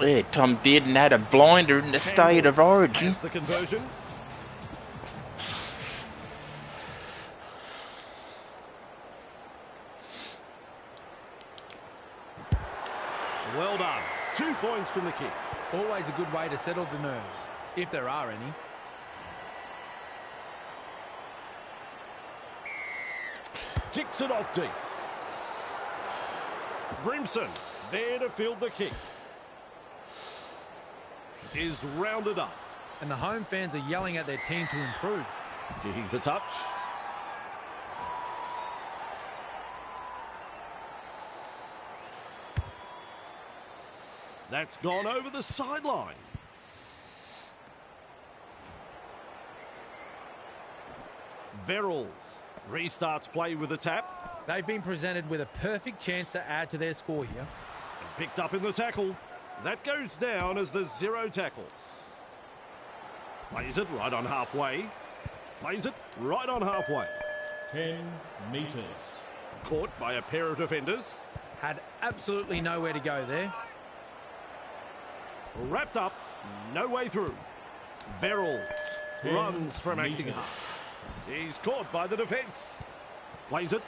Yeah, Tom Dearden had a blinder in the state of origin. That's the conversion. Well done. 2 points from the kick. Always a good way to settle the nerves, if there are any. Kicks it off deep. Brimson there to field the kick. Is rounded up. And the home fans are yelling at their team to improve. Kicking for touch. That's gone over the sideline. Verrills restarts play with a tap. They've been presented with a perfect chance to add to their score here. Picked up in the tackle. That goes down as the 0 tackle. Plays it right on halfway. Plays it right on halfway. 10 metres. Caught by a pair of defenders. Had absolutely nowhere to go there. Wrapped up, no way through. Verrills runs from metres. acting half. He's caught by the defence. Plays it,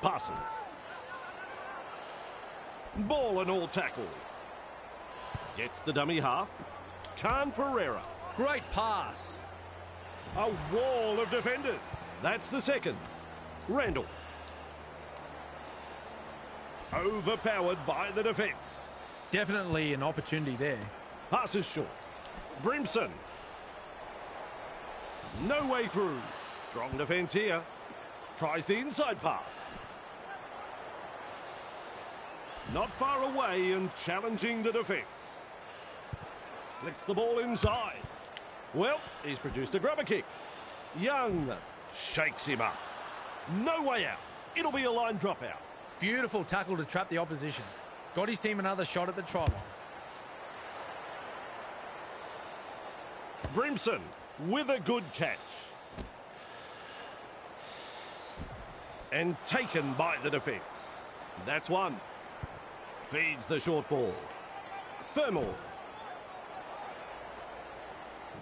passes. Ball and all tackle. Gets the dummy half. Khan Pereira. Great pass. A wall of defenders. That's the second. Randall. Overpowered by the defence. Definitely an opportunity there. Passes short. Brimson. No way through. Strong defence here. Tries the inside pass. Not far away and challenging the defence. Flicks the ball inside. Well, he's produced a grubber kick. Young shakes him up. No way out. It'll be a line dropout. Beautiful tackle to trap the opposition. Got his team another shot at the try line. Brimson with a good catch. And taken by the defence. That's one. Feeds the short ball. Fermor.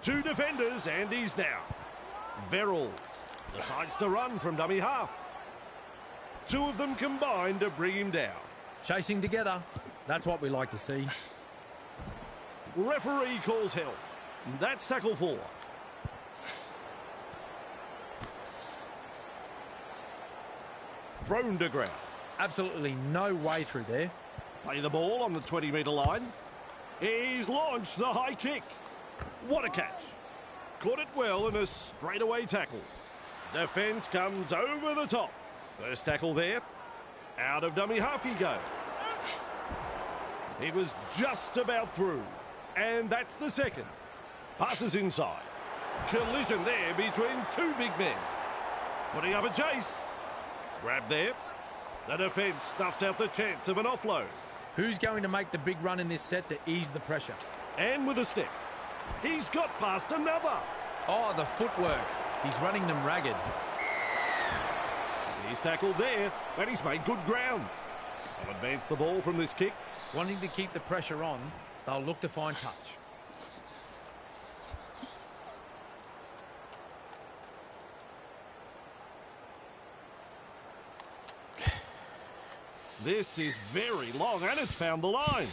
2 defenders and he's down. Verrills decides to run from dummy half. 2 of them combined to bring him down. Chasing together. That's what we like to see. Referee calls help. That's tackle 4. Thrown to ground. Absolutely no way through there. Play the ball on the 20-metre line. He's launched the high kick. What a catch. Caught it well in a straightaway tackle. Defence comes over the top. First tackle there. Out of dummy half he goes. He was just about through. And that's the second. Passes inside. Collision there between 2 big men. Putting up a chase. Grab there. The defence stuffs out the chance of an offload. Who's going to make the big run in this set to ease the pressure? And with a step. He's got past another. Oh, the footwork. He's running them ragged. He's tackled there, and he's made good ground. They'll advance the ball from this kick. Wanting to keep the pressure on, they'll look to find touch. This is very long, and it's found the line.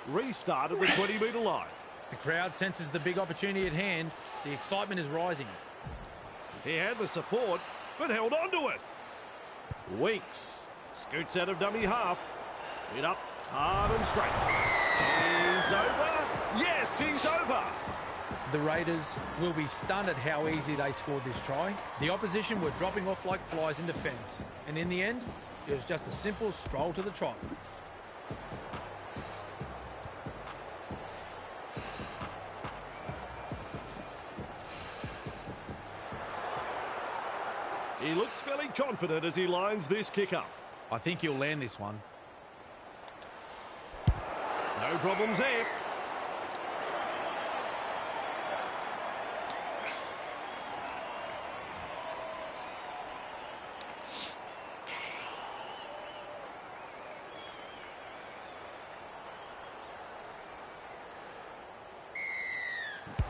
Restart at the 20-metre line. The crowd senses the big opportunity at hand. The excitement is rising. He had the support, but held on to it. Weeks scoots out of dummy half. Hit up hard and straight. He's over. Yes, he's over. The Raiders will be stunned at how easy they scored this try. The opposition were dropping off like flies in defence. And in the end, it was just a simple stroll to the trot. He looks fairly confident as he lines this kick up. I think he'll land this one. No problems there.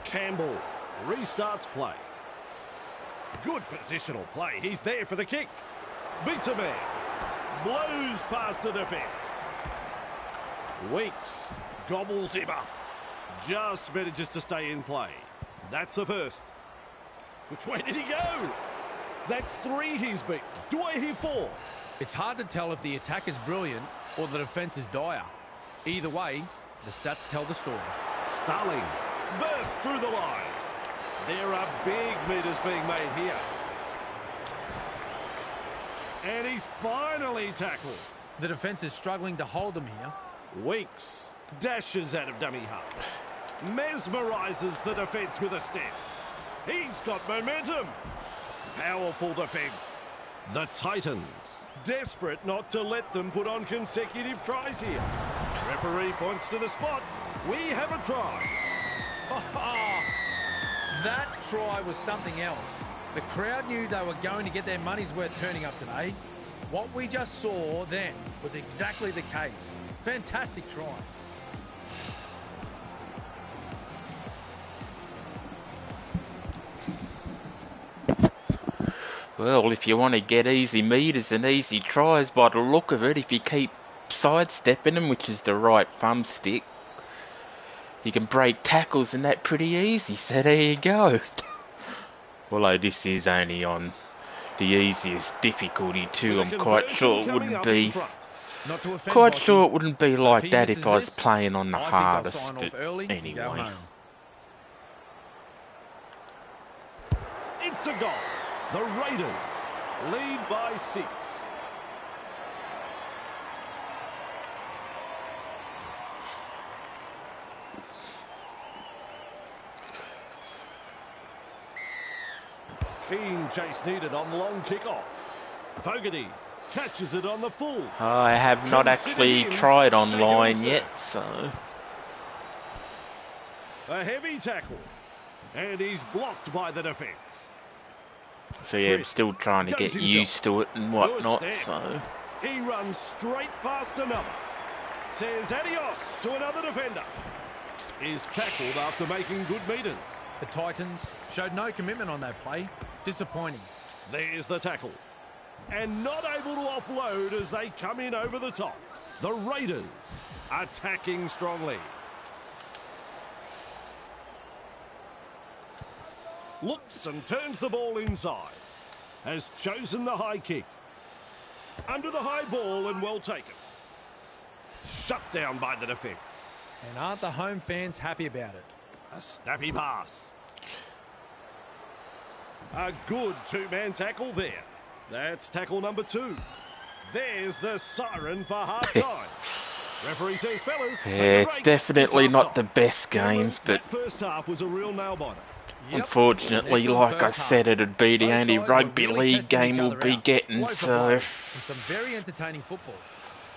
Campbell restarts play. Good positional play. He's there for the kick. Beats a man. Blows past the defence. Weeks gobbles him up. Just manages to stay in play. That's the first. Which way did he go? That's 3 he's beat. Do I hear 4? It's hard to tell if the attack is brilliant or the defence is dire. Either way, the stats tell the story. Starling bursts through the line. There are big meters being made here. And he's finally tackled. The defence is struggling to hold them here. Weeks dashes out of dummy half. Mesmerises the defence with a step. He's got momentum. Powerful defence. The Titans, desperate not to let them put on consecutive tries here. Referee points to the spot. We have a try. That try was something else. The crowd knew they were going to get their money's worth turning up today. What we just saw then was exactly the case. Fantastic try. Well, if you want to get easy meters and easy tries by the look of it, if you keep sidestepping them, which is the right thumbstick, you can break tackles and that pretty easy, so there you go. Although this is only on the easiest difficulty too, I'm quite sure it wouldn't be like that if I was playing on the hardest, but anyway. It's a goal. The Raiders lead by 6. Keen chase needed on the long kickoff. Fogarty catches it on the full. I have not actually tried online yet, so... A heavy tackle. And he's blocked by the defence. So yeah, I'm still trying to get used to it and whatnot, so... He runs straight past another. Says adios to another defender. Is tackled after making good meters. The Titans showed no commitment on that play. Disappointing. There's the tackle. And not able to offload as they come in over the top. The Raiders attacking strongly. Looks and turns the ball inside. Has chosen the high kick. Under the high ball and well taken. Shut down by the defence. And aren't the home fans happy about it? A snappy pass. A good 2-man tackle there. That's tackle number 2. There's the siren for half-time. Referee says, fellas, yeah, it's definitely not the best game, but that first half was a real nail-biter. unfortunately, like I said, it'd be the only rugby league game we'll be getting, so... And some very entertaining football.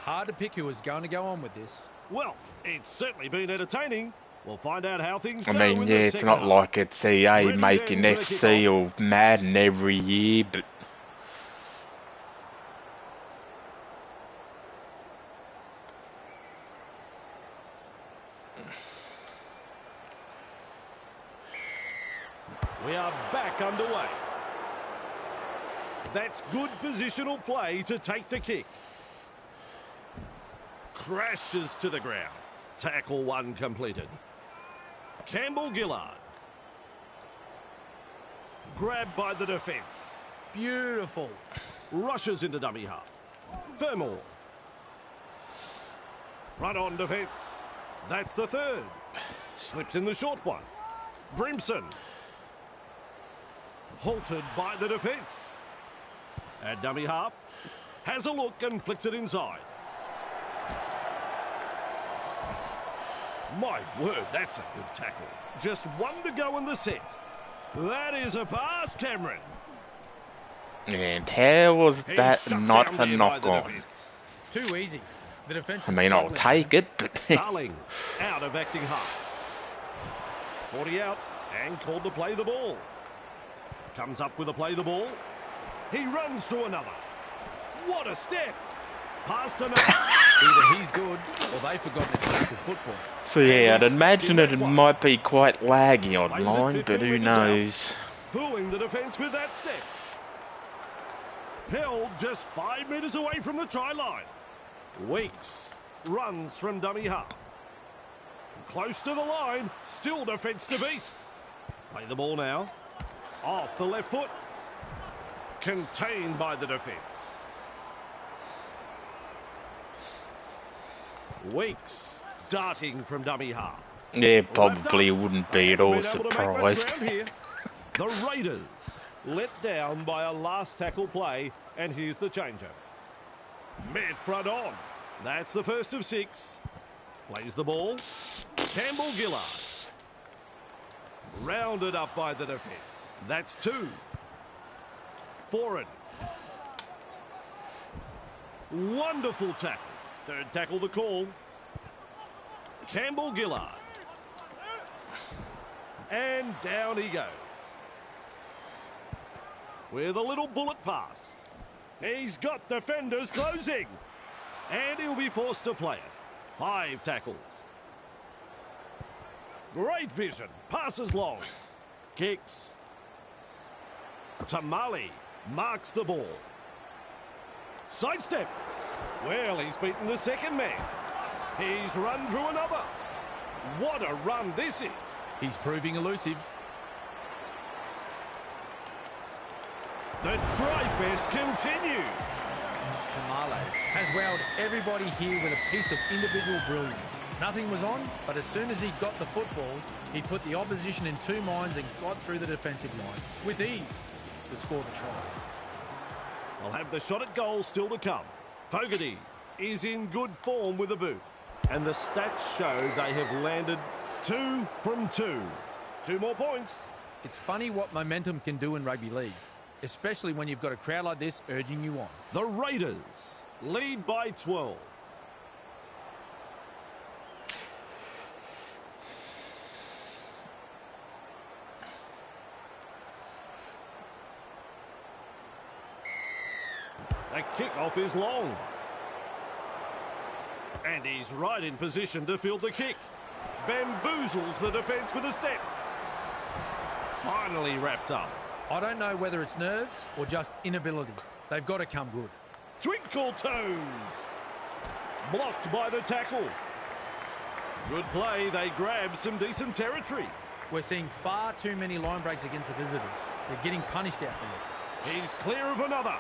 Hard to pick who is going to go on with this. Well, it's certainly been entertaining. We'll find out how things go. I mean, yeah, it's not like it's EA making FC or Madden every year, but... We are back underway. That's good positional play to take the kick. Crashes to the ground. Tackle 1 completed. Campbell-Gillard. Grabbed by the defence. Beautiful. Rushes into dummy half. Fermor. Front on defence. That's the third. Slips in the short one. Brimson. Halted by the defence. At dummy half. Has a look and flicks it inside. My word, that's a good tackle. Just one to go in the set. That is a pass, Cameron. And how was that not a knock-on? Too easy. The defence. I mean, I'll take it, but... Starling out of acting half. 40 out and called to play the ball. Comes up with a play the ball. He runs through another. What a step. Past another. Either he's good or they've forgotten it's tackle football. So yeah, I'd imagine it might be quite laggy online, but who knows? Fooling the defence with that step. Held just 5 metres away from the try line. Weeks runs from dummy half. Close to the line, still defence to beat. Play the ball now. Off the left foot. Contained by the defence. Weeks darting from dummy half. Yeah, probably wouldn't be at all surprised. The Raiders let down by a last tackle play, and here's the changer. Mid front on. That's the first of 6. Plays the ball. Campbell-Gillard. Rounded up by the defence. That's 2. Foreign. Wonderful tackle. Third tackle the call. Campbell-Gillard. And down he goes. With a little bullet pass. He's got defenders closing. And he'll be forced to play it. 5 tackles. Great vision. Passes long. Kicks. Tamale marks the ball. Sidestep. Well, he's beaten the second man. He's run through another. What a run this is. He's proving elusive. The try-fest continues. Tamale has wowed everybody here with a piece of individual brilliance. Nothing was on, but as soon as he got the football, he put the opposition in 2 minds and got through the defensive line with ease to score the try. They'll have the shot at goal still to come. Fogarty is in good form with a boot. And the stats show they have landed 2 from 2. 2 more points. It's funny what momentum can do in rugby league, especially when you've got a crowd like this urging you on. The Raiders lead by 12. The kickoff is long. And he's right in position to field the kick. Bamboozles the defence with a step. Finally wrapped up. I don't know whether it's nerves or just inability. They've got to come good. Twinkle toes. Blocked by the tackle. Good play. They grab some decent territory. We're seeing far too many line breaks against the visitors. They're getting punished out there. He's clear of another.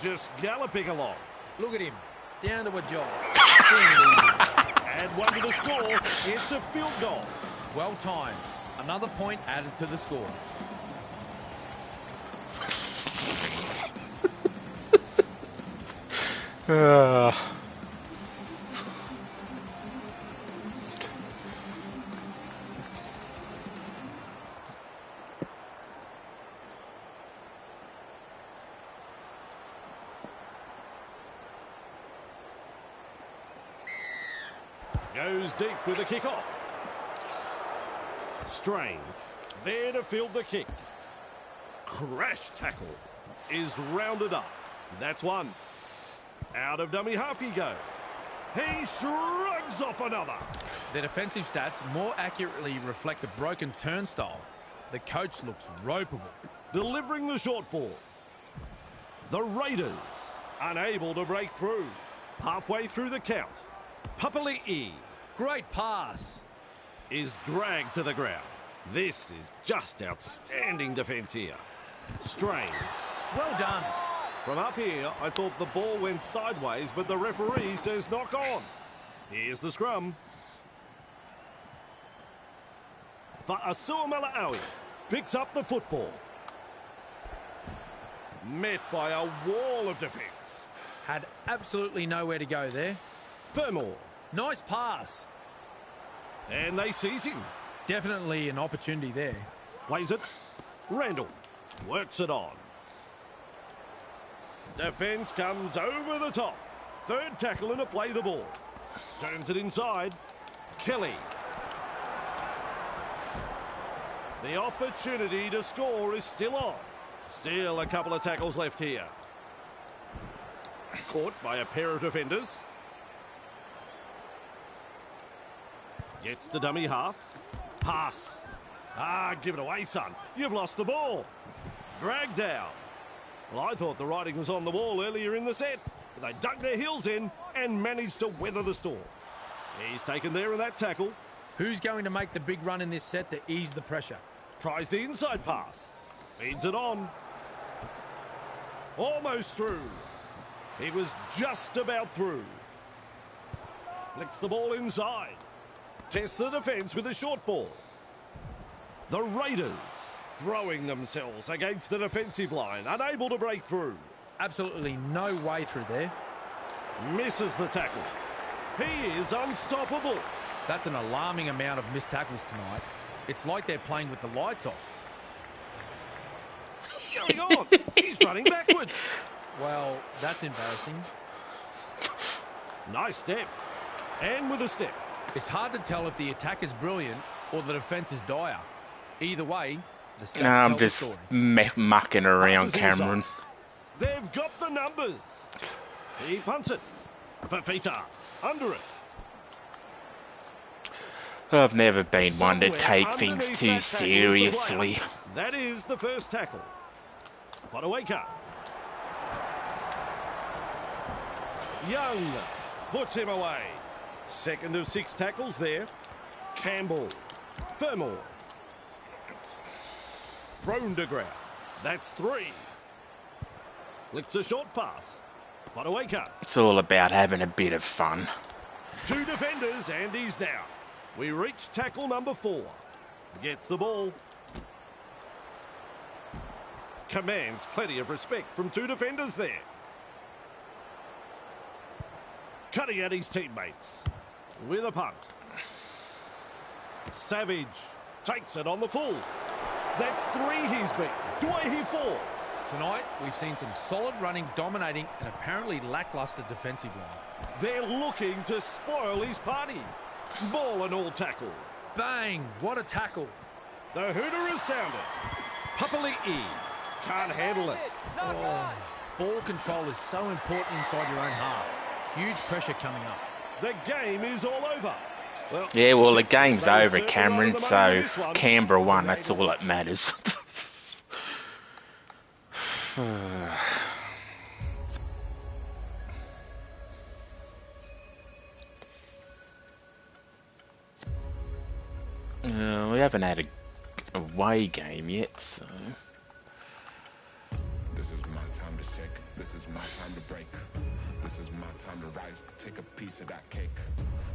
Just galloping along. Look at him. Down to a jog. Add 1 to the score. It's a field goal. Well timed. Another point added to the score. Goes deep with the kick-off. Strange. There to field the kick. Crash tackle is rounded up. That's 1. Out of dummy half he goes. He shrugs off another. Their defensive stats more accurately reflect a broken turnstile. The coach looks ropeable. Delivering the short ball. The Raiders unable to break through. Halfway through the count. Papali'i. Great pass. is dragged to the ground. This is just outstanding defence here. Strange. Well done. From up here, I thought the ball went sideways, but the referee says knock on. Here's the scrum. Fa'asuamaleaui picks up the football. Met by a wall of defence. Had absolutely nowhere to go there. Fermor. Nice pass. And they seize him. Definitely an opportunity there. Plays it. Randall works it on. Defence comes over the top. Third tackle and a play the ball. Turns it inside. Kelly. The opportunity to score is still on. Still a couple of tackles left here. Caught by a pair of defenders. Gets the dummy half. Pass. Give it away, son. You've lost the ball. Dragged down. Well, I thought the writing was on the wall earlier in the set, but they dug their heels in and managed to weather the storm. He's taken there in that tackle. Who's going to make the big run in this set to ease the pressure? Tries the inside pass. Feeds it on. Almost through. He was just about through. Flicks the ball inside. Tests the defence with a short ball. The Raiders throwing themselves against the defensive line, unable to break through. Absolutely no way through there. Misses the tackle. He is unstoppable. That's an alarming amount of missed tackles tonight. It's like they're playing with the lights off. What's going on? He's running backwards. Well, that's embarrassing. Nice step. And with a step. It's hard to tell if the attack is brilliant or the defence is dire. Either way, the stats I'm tell just the story. mucking around, Passes Cameron. inside. They've got the numbers. He punts it. Fafita under it. I've never been one to Somewhere take things underneath too that tackle is the seriously. player. That is the first tackle. Fotuaika. Young puts him away. Second of 6 tackles there. Campbell. Fermor. Thrown to ground. That's 3. Flicks a short pass. Fotuaika. It's all about having a bit of fun. 2 defenders and he's down. We reach tackle number 4. Gets the ball. Commands plenty of respect from 2 defenders there. Cutting at his teammates. With a punt. Savage takes it on the full. That's 3 he's beat. Do I hear 4? Tonight, we've seen some solid running, dominating, and apparently lacklustre defensive line. They're looking to spoil his party. Ball and all tackle. Bang! What a tackle. The hooter is sounded. Papali'i can't handle it. Oh, ball control is so important inside your own half. Huge pressure coming up. The game is all over. Well, Yeah, well, the game's they over, certainly Cameron, run the money so with this one. Canberra won, that's all that matters. We haven't had a away game yet, so... This is my time to shake. This is my time to break. This is my time to rise. Take a piece of that cake.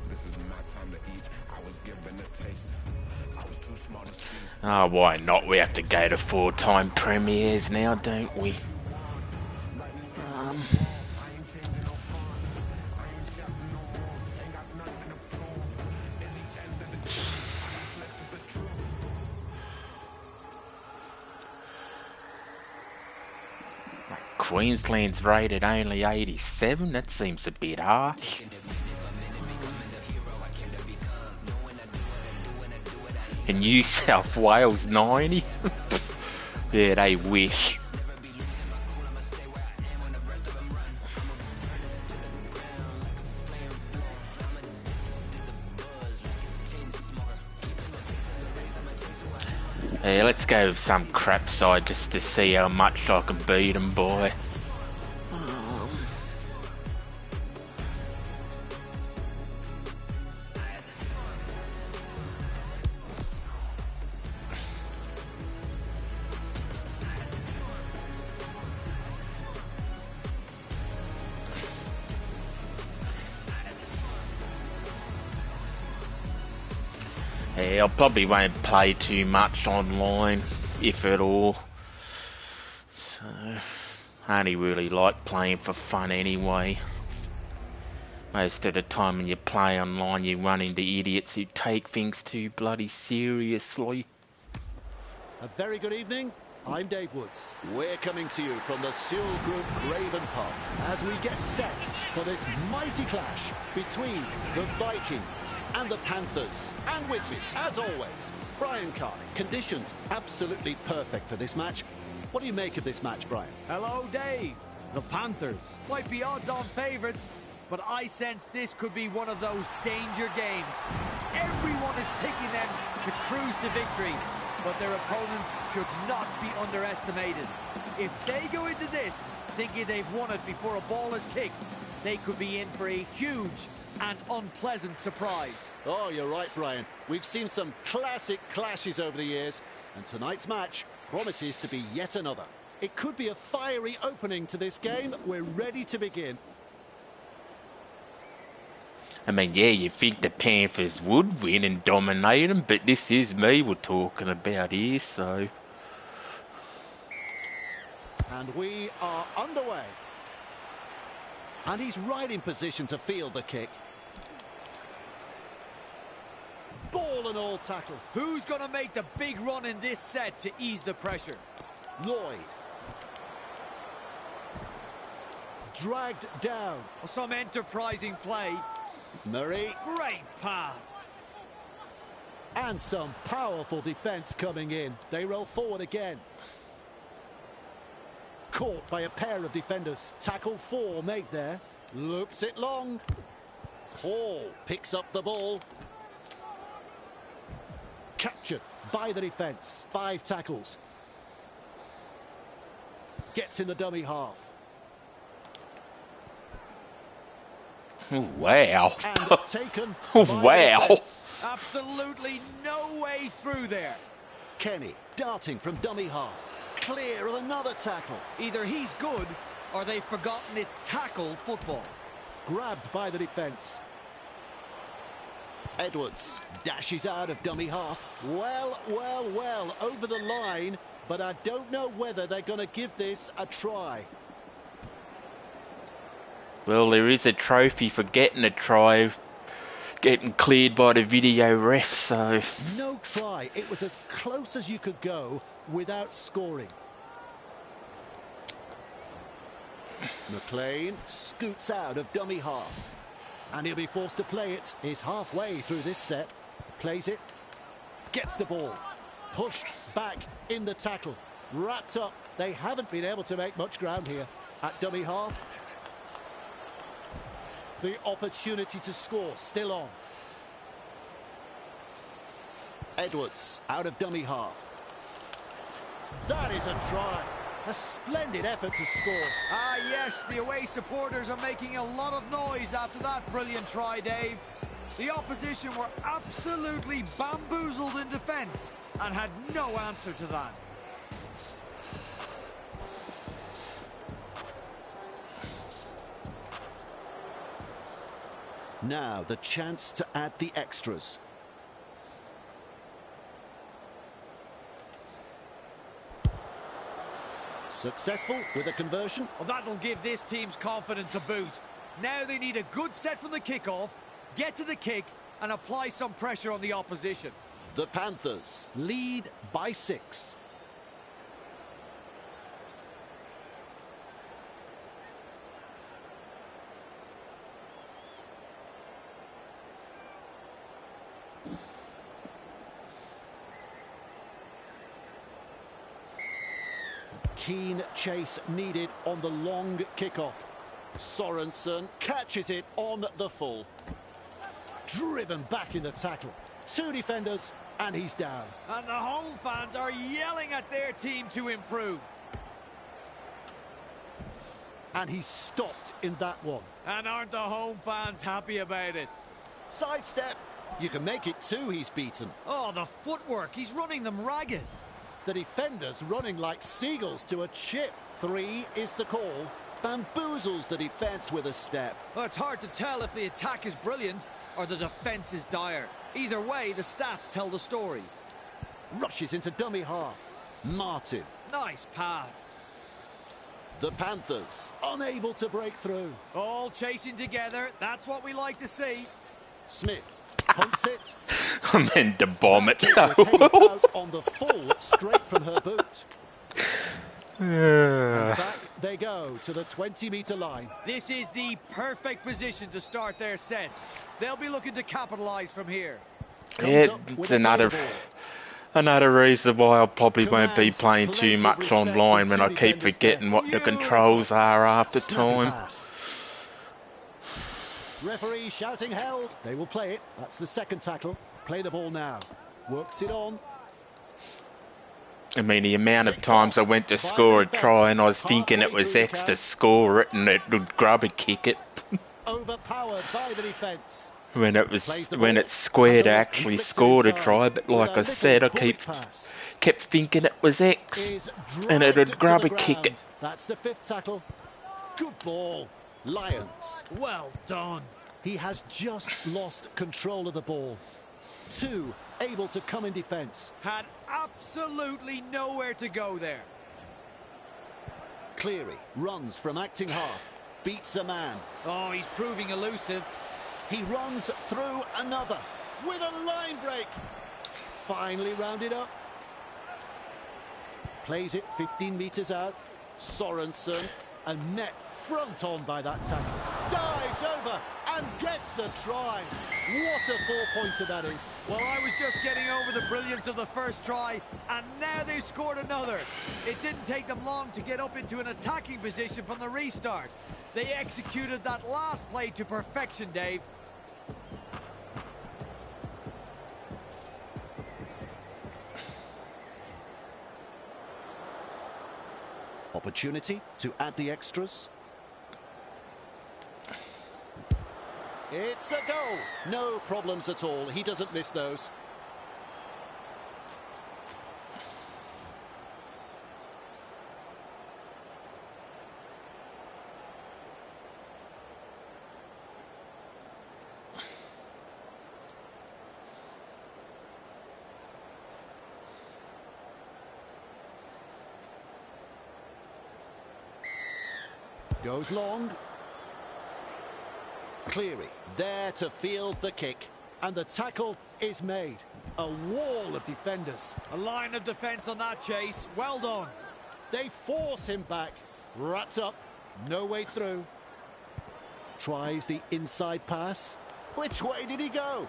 This is my time to eat. I was given a taste. I was too small to see. Oh, why not? We have to go to 4-time premieres now, don't we? Queensland's rated only 87. That seems a bit harsh. And New South Wales 90. Yeah, they wish. Yeah, let's go with some crap side just to see how much I can beat them by. Yeah, I probably won't play too much online, if at all. So, I only really like playing for fun anyway. Most of the time when you play online you run into idiots who take things too bloody seriously. A very good evening. I'm Dave Woods. We're coming to you from the Sewell Group Craven Pub as we get set for this mighty clash between the Vikings and the Panthers. And with me, as always, Brian Carney. Conditions absolutely perfect for this match. What do you make of this match, Brian? Hello, Dave. The Panthers might be odds-on favourites, but I sense this could be one of those danger games. Everyone is picking them to cruise to victory, but their opponents should not be underestimated. If they go into this thinking they've won it before a ball is kicked, they could be in for a huge and unpleasant surprise. Oh, you're right, Brian. We've seen some classic clashes over the years, and tonight's match promises to be yet another. It could be a fiery opening to this game. We're ready to begin. I mean, yeah, you think the Panthers would win and dominate them, but this is me we're talking about here, so... And we are underway. And he's right in position to field the kick. Ball and all tackle. Who's going to make the big run in this set to ease the pressure? Lloyd. Dragged down. Some enterprising play. Murray. Great pass. And some powerful defence coming in. They roll forward again. Caught by a pair of defenders. Tackle 4 made there. Loops it long. Hall picks up the ball. Captured by the defence. 5 tackles. Gets in the dummy half. Wow. And taken Wow. Absolutely no way through there. Kenny darting from dummy half. Clear of another tackle. Either he's good or they've forgotten it's tackle football. Grabbed by the defence. Edwards dashes out of dummy half. Well, over the line, but I don't know whether they're going to give this a try. Well, there is a trophy for getting a try, getting cleared by the video ref, so... No try. It was as close as you could go without scoring. McLean scoots out of dummy half. And he'll be forced to play it. He's halfway through this set. Plays it. Gets the ball. Pushed back in the tackle. Wrapped up. They haven't been able to make much ground here. At dummy half. The opportunity to score still on. Edwards out of dummy half. That is a try. A splendid effort to score. Ah, yes, the away supporters are making a lot of noise after that brilliant try, Dave. The opposition were absolutely bamboozled in defence and had no answer to that. Now the chance to add the extras. Successful with a conversion. Well, that'll give this team's confidence a boost. Now they need a good set from the kickoff, get to the kick and apply some pressure on the opposition. The Panthers lead by 6. Keen chase needed on the long kickoff. Sorensen catches it on the full. Driven back in the tackle. 2 defenders and he's down. And the home fans are yelling at their team to improve. And he's stopped in that one. And aren't the home fans happy about it? Sidestep. You can make it 2 he's beaten. Oh, the footwork. He's running them ragged. The defenders running like seagulls to a chip. 3 is the call. bamboozles the defence with a step. Well, it's hard to tell if the attack is brilliant or the defence is dire. Either way, the stats tell the story. Rushes into dummy half. Martin. Nice pass. The Panthers, unable to break through. All chasing together. That's what we like to see. Smith punts it. I meant to bomb it. Kick was headed out on the full, straight from her boot. And back they go to the 20-metre line. This is the perfect position to start their set. They'll be looking to capitalise from here. It's another reason why I probably won't be playing too much online when I keep forgetting what the controls are after time. Referee shouting held. They will play it. That's the second tackle. Play the ball now. Works it on. I mean, the amount of times I went to score a try and I was thinking it was X to score it and it would grab and kick it. Overpowered by the defence. When it's squared, I actually scored a try, but like I said, I kept thinking it was X, and it would grab and kick it. That's the fifth tackle. Good ball. Lions. Well done. He has just lost control of the ball. Two able to come in defence. Had absolutely nowhere to go there. Cleary runs from acting half. Beats a man. Oh, he's proving elusive. He runs through another with a line break. Finally rounded up. Plays it 15 metres out. Sorensen, and met front on by that tackle. Dives over and gets the try. What a four-pointer that is. Well, I was just getting over the brilliance of the first try, and now they've scored another. It didn't take them long to get up into an attacking position from the restart. They executed that last play to perfection, Dave. Opportunity to add the extras. It's a goal. No problems at all. He doesn't miss those. Goes long. Cleary there to field the kick. And the tackle is made. A wall of defenders. A line of defence on that chase. Well done. They force him back. Wrapped up. No way through. Tries the inside pass. Which way did he go?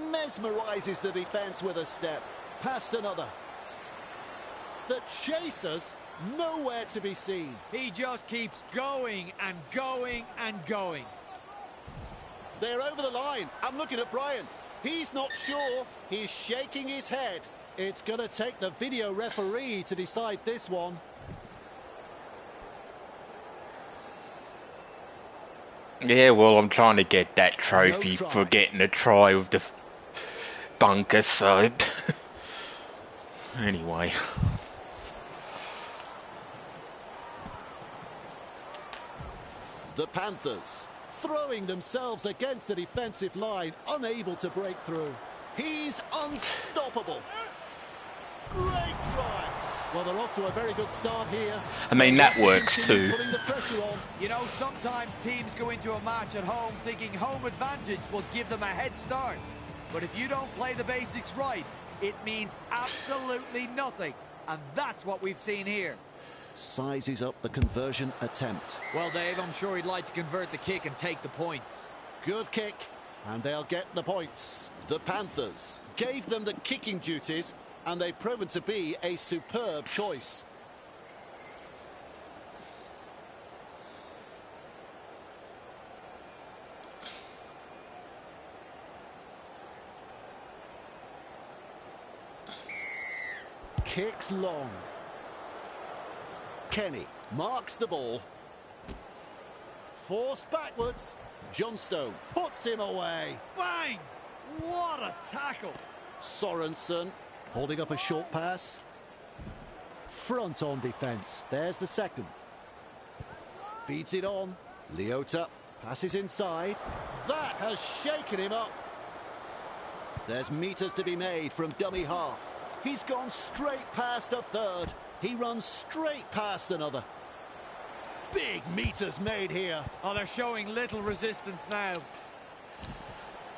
Mesmerises the defence with a step. Past another. The chasers nowhere to be seen. He just keeps going and going and going. They're over the line. I'm looking at Brian. He's not sure. He's shaking his head. It's going to take the video referee to decide this one. Yeah, well, I'm trying to get that trophy for getting a try with the bunker, so... Anyway... The Panthers throwing themselves against the defensive line, unable to break through. He's unstoppable. Great try. Well, they're off to a very good start here. I mean, that works too. Putting the pressure on. You know, sometimes teams go into a match at home thinking home advantage will give them a head start. But if you don't play the basics right, it means absolutely nothing. And that's what we've seen here. Sizes up the conversion attempt. Well, Dave, I'm sure he'd like to convert the kick and take the points. Good kick, and they'll get the points. The Panthers gave them the kicking duties, and they've proven to be a superb choice. Kicks long. Kenny marks the ball. Forced backwards. Johnstone puts him away. Bang! What a tackle! Sorensen holding up a short pass. Front on defence. There's the second. Feeds it on. Leota passes inside. That has shaken him up. There's meters to be made from dummy half. He's gone straight past a third. He runs straight past another. Big meters made here. Oh, they're showing little resistance now.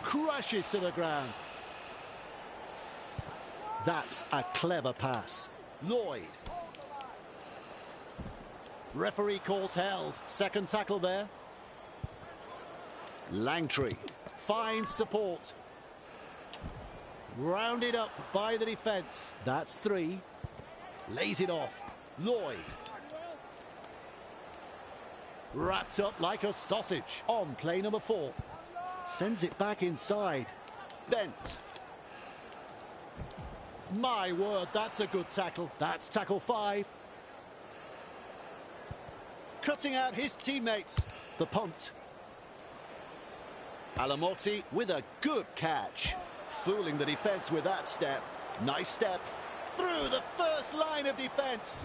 Crashes to the ground. That's a clever pass. Lloyd. Referee calls held. Second tackle there. Langtree finds support. Rounded up by the defence. That's 3. Lays it off. Lloyd. Wrapped up like a sausage on play number 4. Sends it back inside. Bent. My word, that's a good tackle. That's tackle 5. Cutting out his teammates. The punt. Alamotti with a good catch. Fooling the defence with that step. Nice step. Through the first line of defence.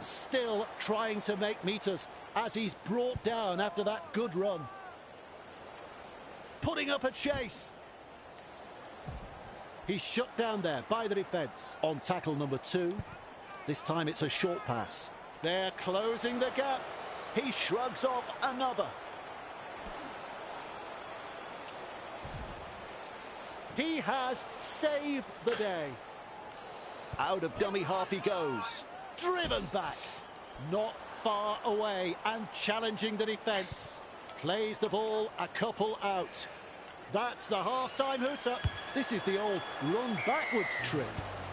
Still trying to make meters as he's brought down after that good run. Putting up a chase. He's shut down there by the defence on tackle number 2. This time it's a short pass. They're closing the gap. He shrugs off another. He has saved the day. Out of dummy half he goes. Driven back. Not far away and challenging the defence. Plays the ball a couple out. That's the half-time hooter. This is the old run backwards trick.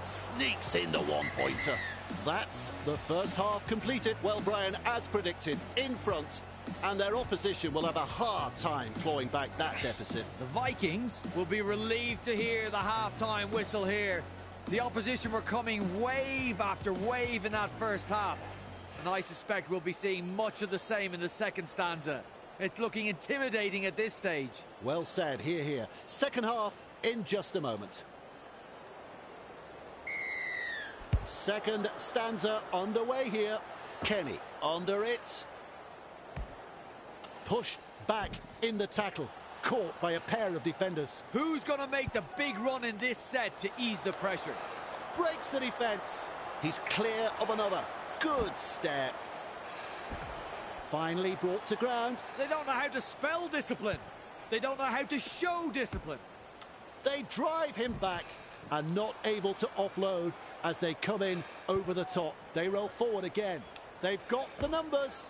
Sneaks in the one-pointer. That's the first half completed. Well, Brian, as predicted, in front. And their opposition will have a hard time clawing back that deficit. The Vikings will be relieved to hear the half-time whistle here. The opposition were coming wave after wave in that first half. And I suspect we'll be seeing much of the same in the second stanza. It's looking intimidating at this stage. Well said, hear, hear. Second half in just a moment. Second stanza underway here. Kenny under it. Pushed back in the tackle. Caught by a pair of defenders. Who's going to make the big run in this set to ease the pressure? Breaks the defence. He's clear of another. Good step. Finally brought to ground. They don't know how to spell discipline. They don't know how to show discipline. They drive him back and not able to offload as they come in over the top. They roll forward again. They've got the numbers.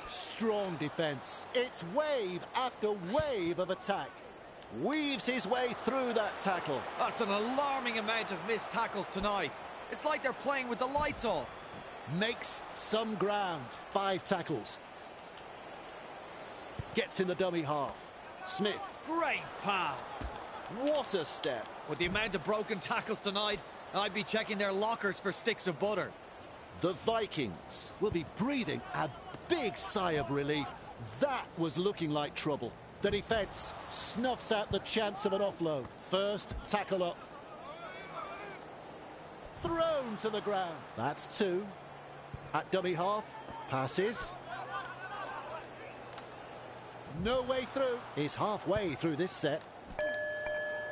Strong defence. It's wave after wave of attack. Weaves his way through that tackle. That's an alarming amount of missed tackles tonight. It's like they're playing with the lights off. Makes some ground. 5 tackles. Gets in the dummy half. Smith. Great pass. What a step. With the amount of broken tackles tonight, I'd be checking their lockers for sticks of butter. The Vikings will be breathing a big sigh of relief. That was looking like trouble. The defence snuffs out the chance of an offload. First tackle up. Thrown to the ground. That's 2. At dummy half, passes. No way through. He's halfway through this set.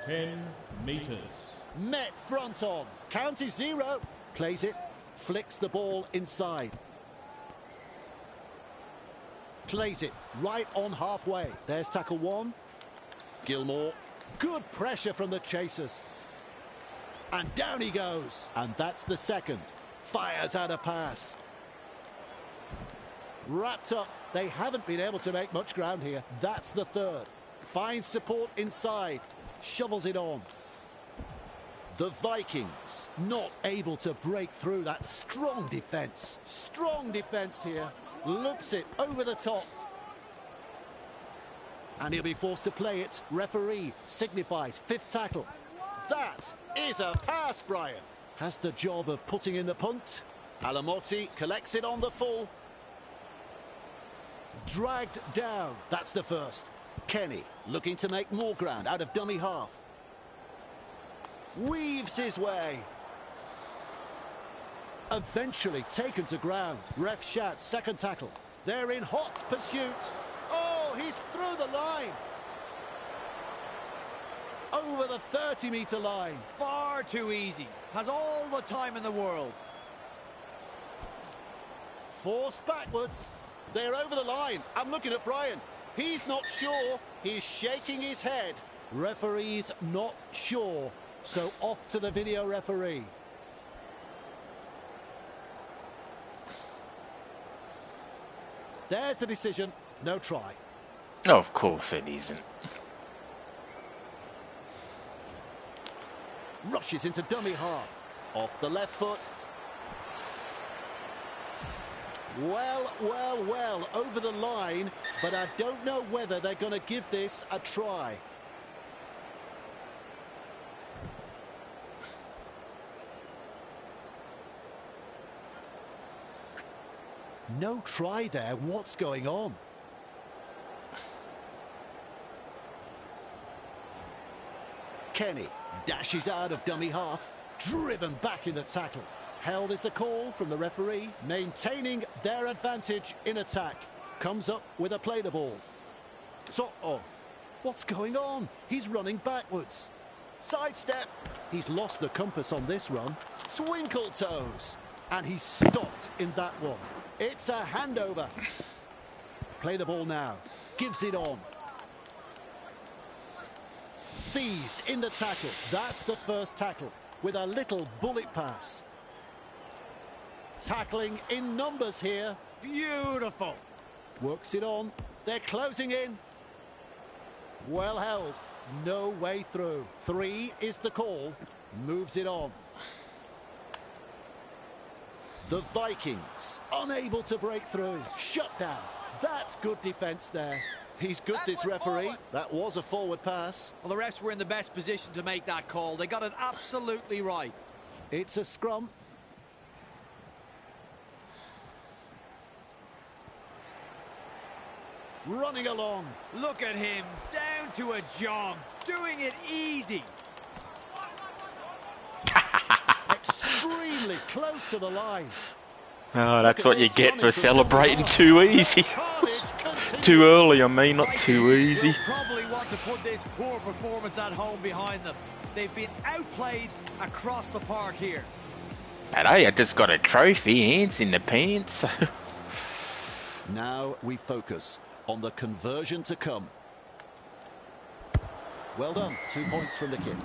10 meters. Met front on. Count is 0. Plays it. Flicks the ball inside. Plays it right on halfway. There's tackle 1. Gilmore. Good pressure from the chasers. And down he goes. And that's the second. Fires out a pass. Wrapped up. They haven't been able to make much ground here. That's the third. Finds support inside. Shovels it on. The Vikings not able to break through that strong defence. Strong defence here. Loops it over the top. And he'll be forced to play it. Referee signifies 5th tackle. That is a pass, Brian. Has the job of putting in the punt. Alamotti collects it on the full. Dragged down. That's the first. Kenny looking to make more ground out of dummy half. Weaves his way. Eventually taken to ground. Ref shouts second tackle. They're in hot pursuit. Oh, he's through the line. Over the 30-metre line. Far too easy. Has all the time in the world. Forced backwards. They're over the line. I'm looking at Brian. He's not sure. He's shaking his head. Referee's not sure. So off to the video referee. There's the decision. No try. Of course it isn't. Rushes into dummy half. Off the left foot. Well, well, well, over the line, but I don't know whether they're going to give this a try. No try there. What's going on? Kenny dashes out of dummy half, driven back in the tackle. Held is the call from the referee, maintaining their advantage in attack. Comes up with a play the ball. So, oh, what's going on? He's running backwards. Sidestep. He's lost the compass on this run. Twinkle toes. And he's stopped in that one. It's a handover. Play the ball now. Gives it on. Seized in the tackle. That's the first tackle with a little bullet pass. Tackling in numbers here. Beautiful. Works it on. They're closing in. Well held. No way through. 3 is the call. Moves it on. The Vikings unable to break through. Shut down. That's good defence there. He's good, this referee. Forward. That was a forward pass. Well, the refs were in the best position to make that call. They got it absolutely right. It's a scrum. Running along. Look at him, down to a jog, doing it easy. Extremely close to the line. Oh, that's what you get for celebrating too easy. Too early, I mean, not too easy. They'll probably want to put this poor performance at home behind them. They've been outplayed across the park here. But hey, I just got a trophy, hands in the pants. Now we focus on the conversion to come. Well done. 2 points from the kick.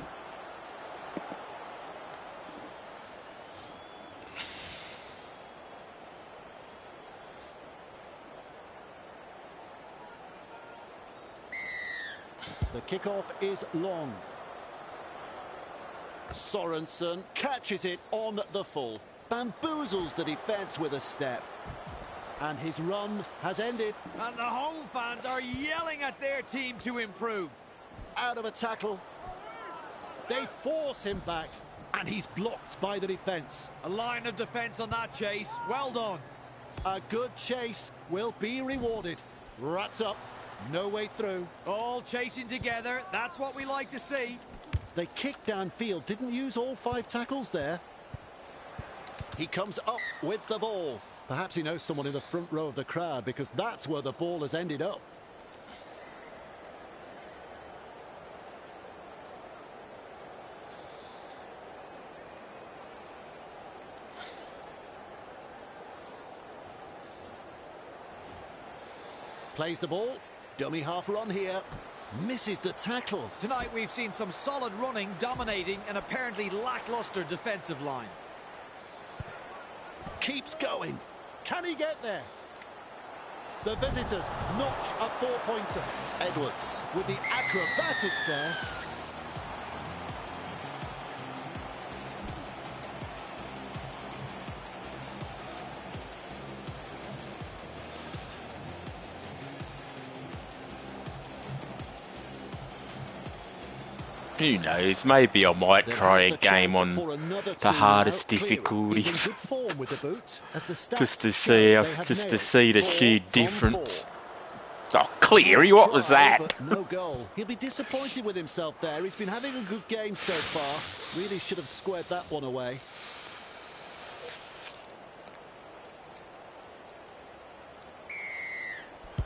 The kickoff is long. Sorensen catches it on the full. Bamboozles the defence with a step. And his run has ended. And the home fans are yelling at their team to improve. Out of a tackle. They force him back. And he's blocked by the defence. A line of defence on that chase. Well done. A good chase will be rewarded. Wrapped up. No way through. All chasing together. That's what we like to see. They kicked downfield. Didn't use all 5 tackles there. He comes up with the ball. Perhaps he knows someone in the front row of the crowd, because that's where the ball has ended up. Plays the ball. Dummy half run here. Misses the tackle. Tonight we've seen some solid running dominating an apparently lackluster defensive line. Keeps going. Can he get there? The visitors notch a 4-pointer. Edwards with the acrobatics there. Who knows, maybe I might try a game on the hardest difficulty. just to see the sheer difference. Oh, Cleary, what was that? No goal. He'll be disappointed with himself there. He's been having a good game so far. Really should have squared that one away.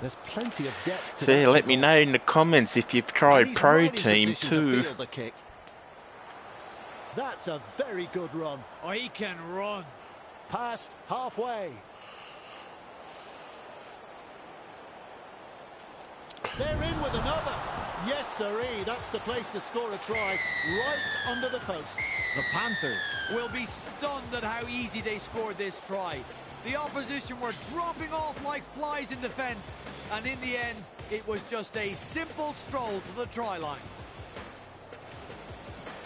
There's plenty of depth to So yeah, that let me kickoff. know in the comments if you've And tried he's Pro right in Team position to too. field the kick. That's a very good run. Oh, he can run. Past halfway. They're in with another. Yes, sirree. That's the place to score a try. Right under the posts. The Panthers will be stunned at how easy they scored this try. The opposition were dropping off like flies in defence, and in the end, it was just a simple stroll to the try line.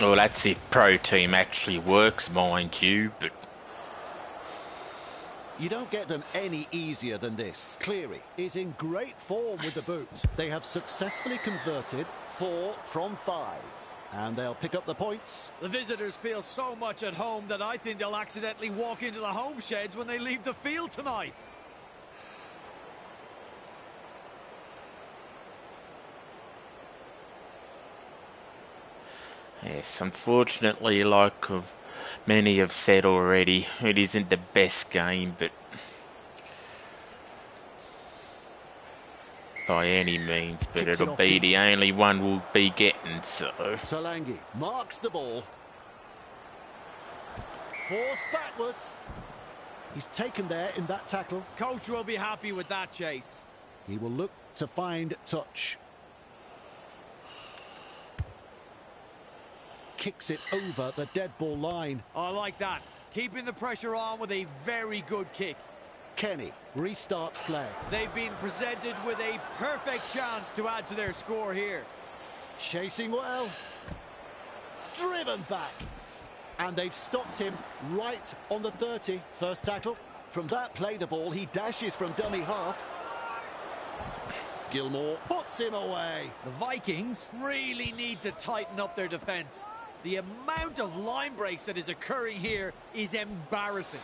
Well, that's if Pro Team actually works, mind you, but You don't get them any easier than this. Cleary is in great form with the boot. They have successfully converted 4 from 5. And they'll pick up the points. The visitors feel so much at home that I think they'll accidentally walk into the home sheds when they leave the field tonight. yes, unfortunately, like many have said already, it isn't the best game, but by any means, but Kicks it it'll off be deep. the only one we'll be getting, so Talangi marks the ball. Forced backwards. He's taken there in that tackle. Coach will be happy with that chase. He will look to find touch. Kicks it over the dead ball line. I like that. Keeping the pressure on with a very good kick. Kenny restarts play. They've been presented with a perfect chance to add to their score here. Chasing well. Driven back. And they've stopped him right on the 30. First tackle. From that play the ball, he dashes from dummy half. Gilmore puts him away. The Vikings really need to tighten up their defence. The amount of line breaks that is occurring here is embarrassing.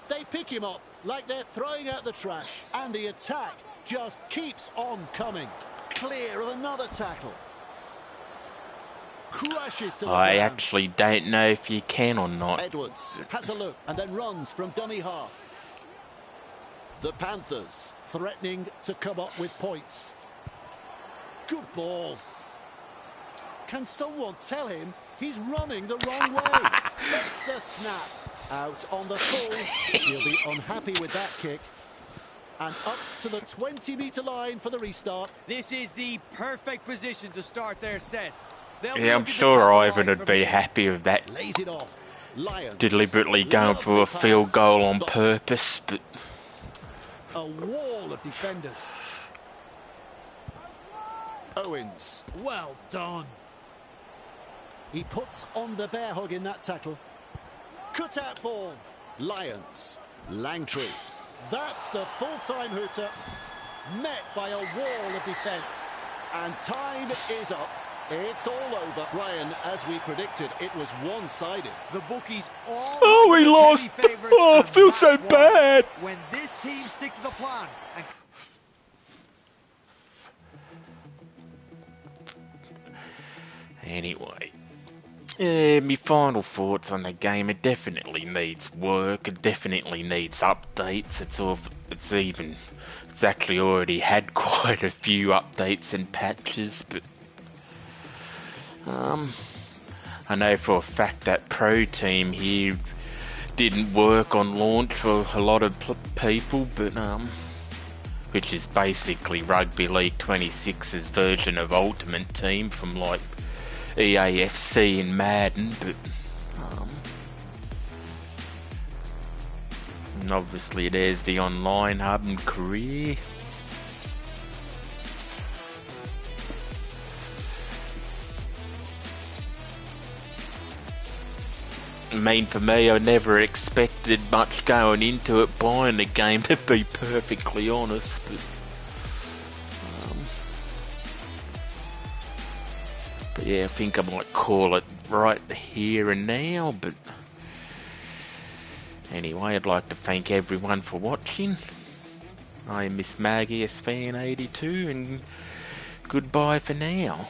They pick him up like they're throwing out the trash. And the attack just keeps on coming. Clear of another tackle. Crashes to the I ground. actually don't know if you can or not. Edwards has a look and then runs from dummy half. The Panthers threatening to come up with points. Good ball. Can someone tell him he's running the wrong way? Takes the snap. Out on the full. He'll be unhappy with that kick. And up to the 20-metre line for the restart. This is the perfect position to start their set. They'll be Yeah, I'm looking to sure Ivan capitalise would from be here. happy with that. Lays it off. Lions. Deliberately going for a Lovely field pass goal in on the box. purpose, but A wall of defenders. Owens. Well done. He puts on the bear hug in that tackle. Cut out ball. Lions. Langtree. That's the full-time hooter. Met by a wall of defence. And time is up. It's all over. Brian, as we predicted, it was one-sided. The bookies all Oh, have we us lost. heavy favourites, Oh, I and feel so that's why. bad. When this team stick to the plan and anyway. My final thoughts on the game, it definitely needs work, it definitely needs updates, it's actually already had quite a few updates and patches, but I know for a fact that Pro Team here didn't work on launch for a lot of people, but which is basically Rugby League 26's version of Ultimate Team from like EAFC and Madden, but and obviously there's the online hub and career. I mean, for me, I never expected much going into it buying the game, to be perfectly honest, but yeah, I think I might call it right here and now, but anyway, I'd like to thank everyone for watching. I am Miss Maggie, Fan82, and goodbye for now.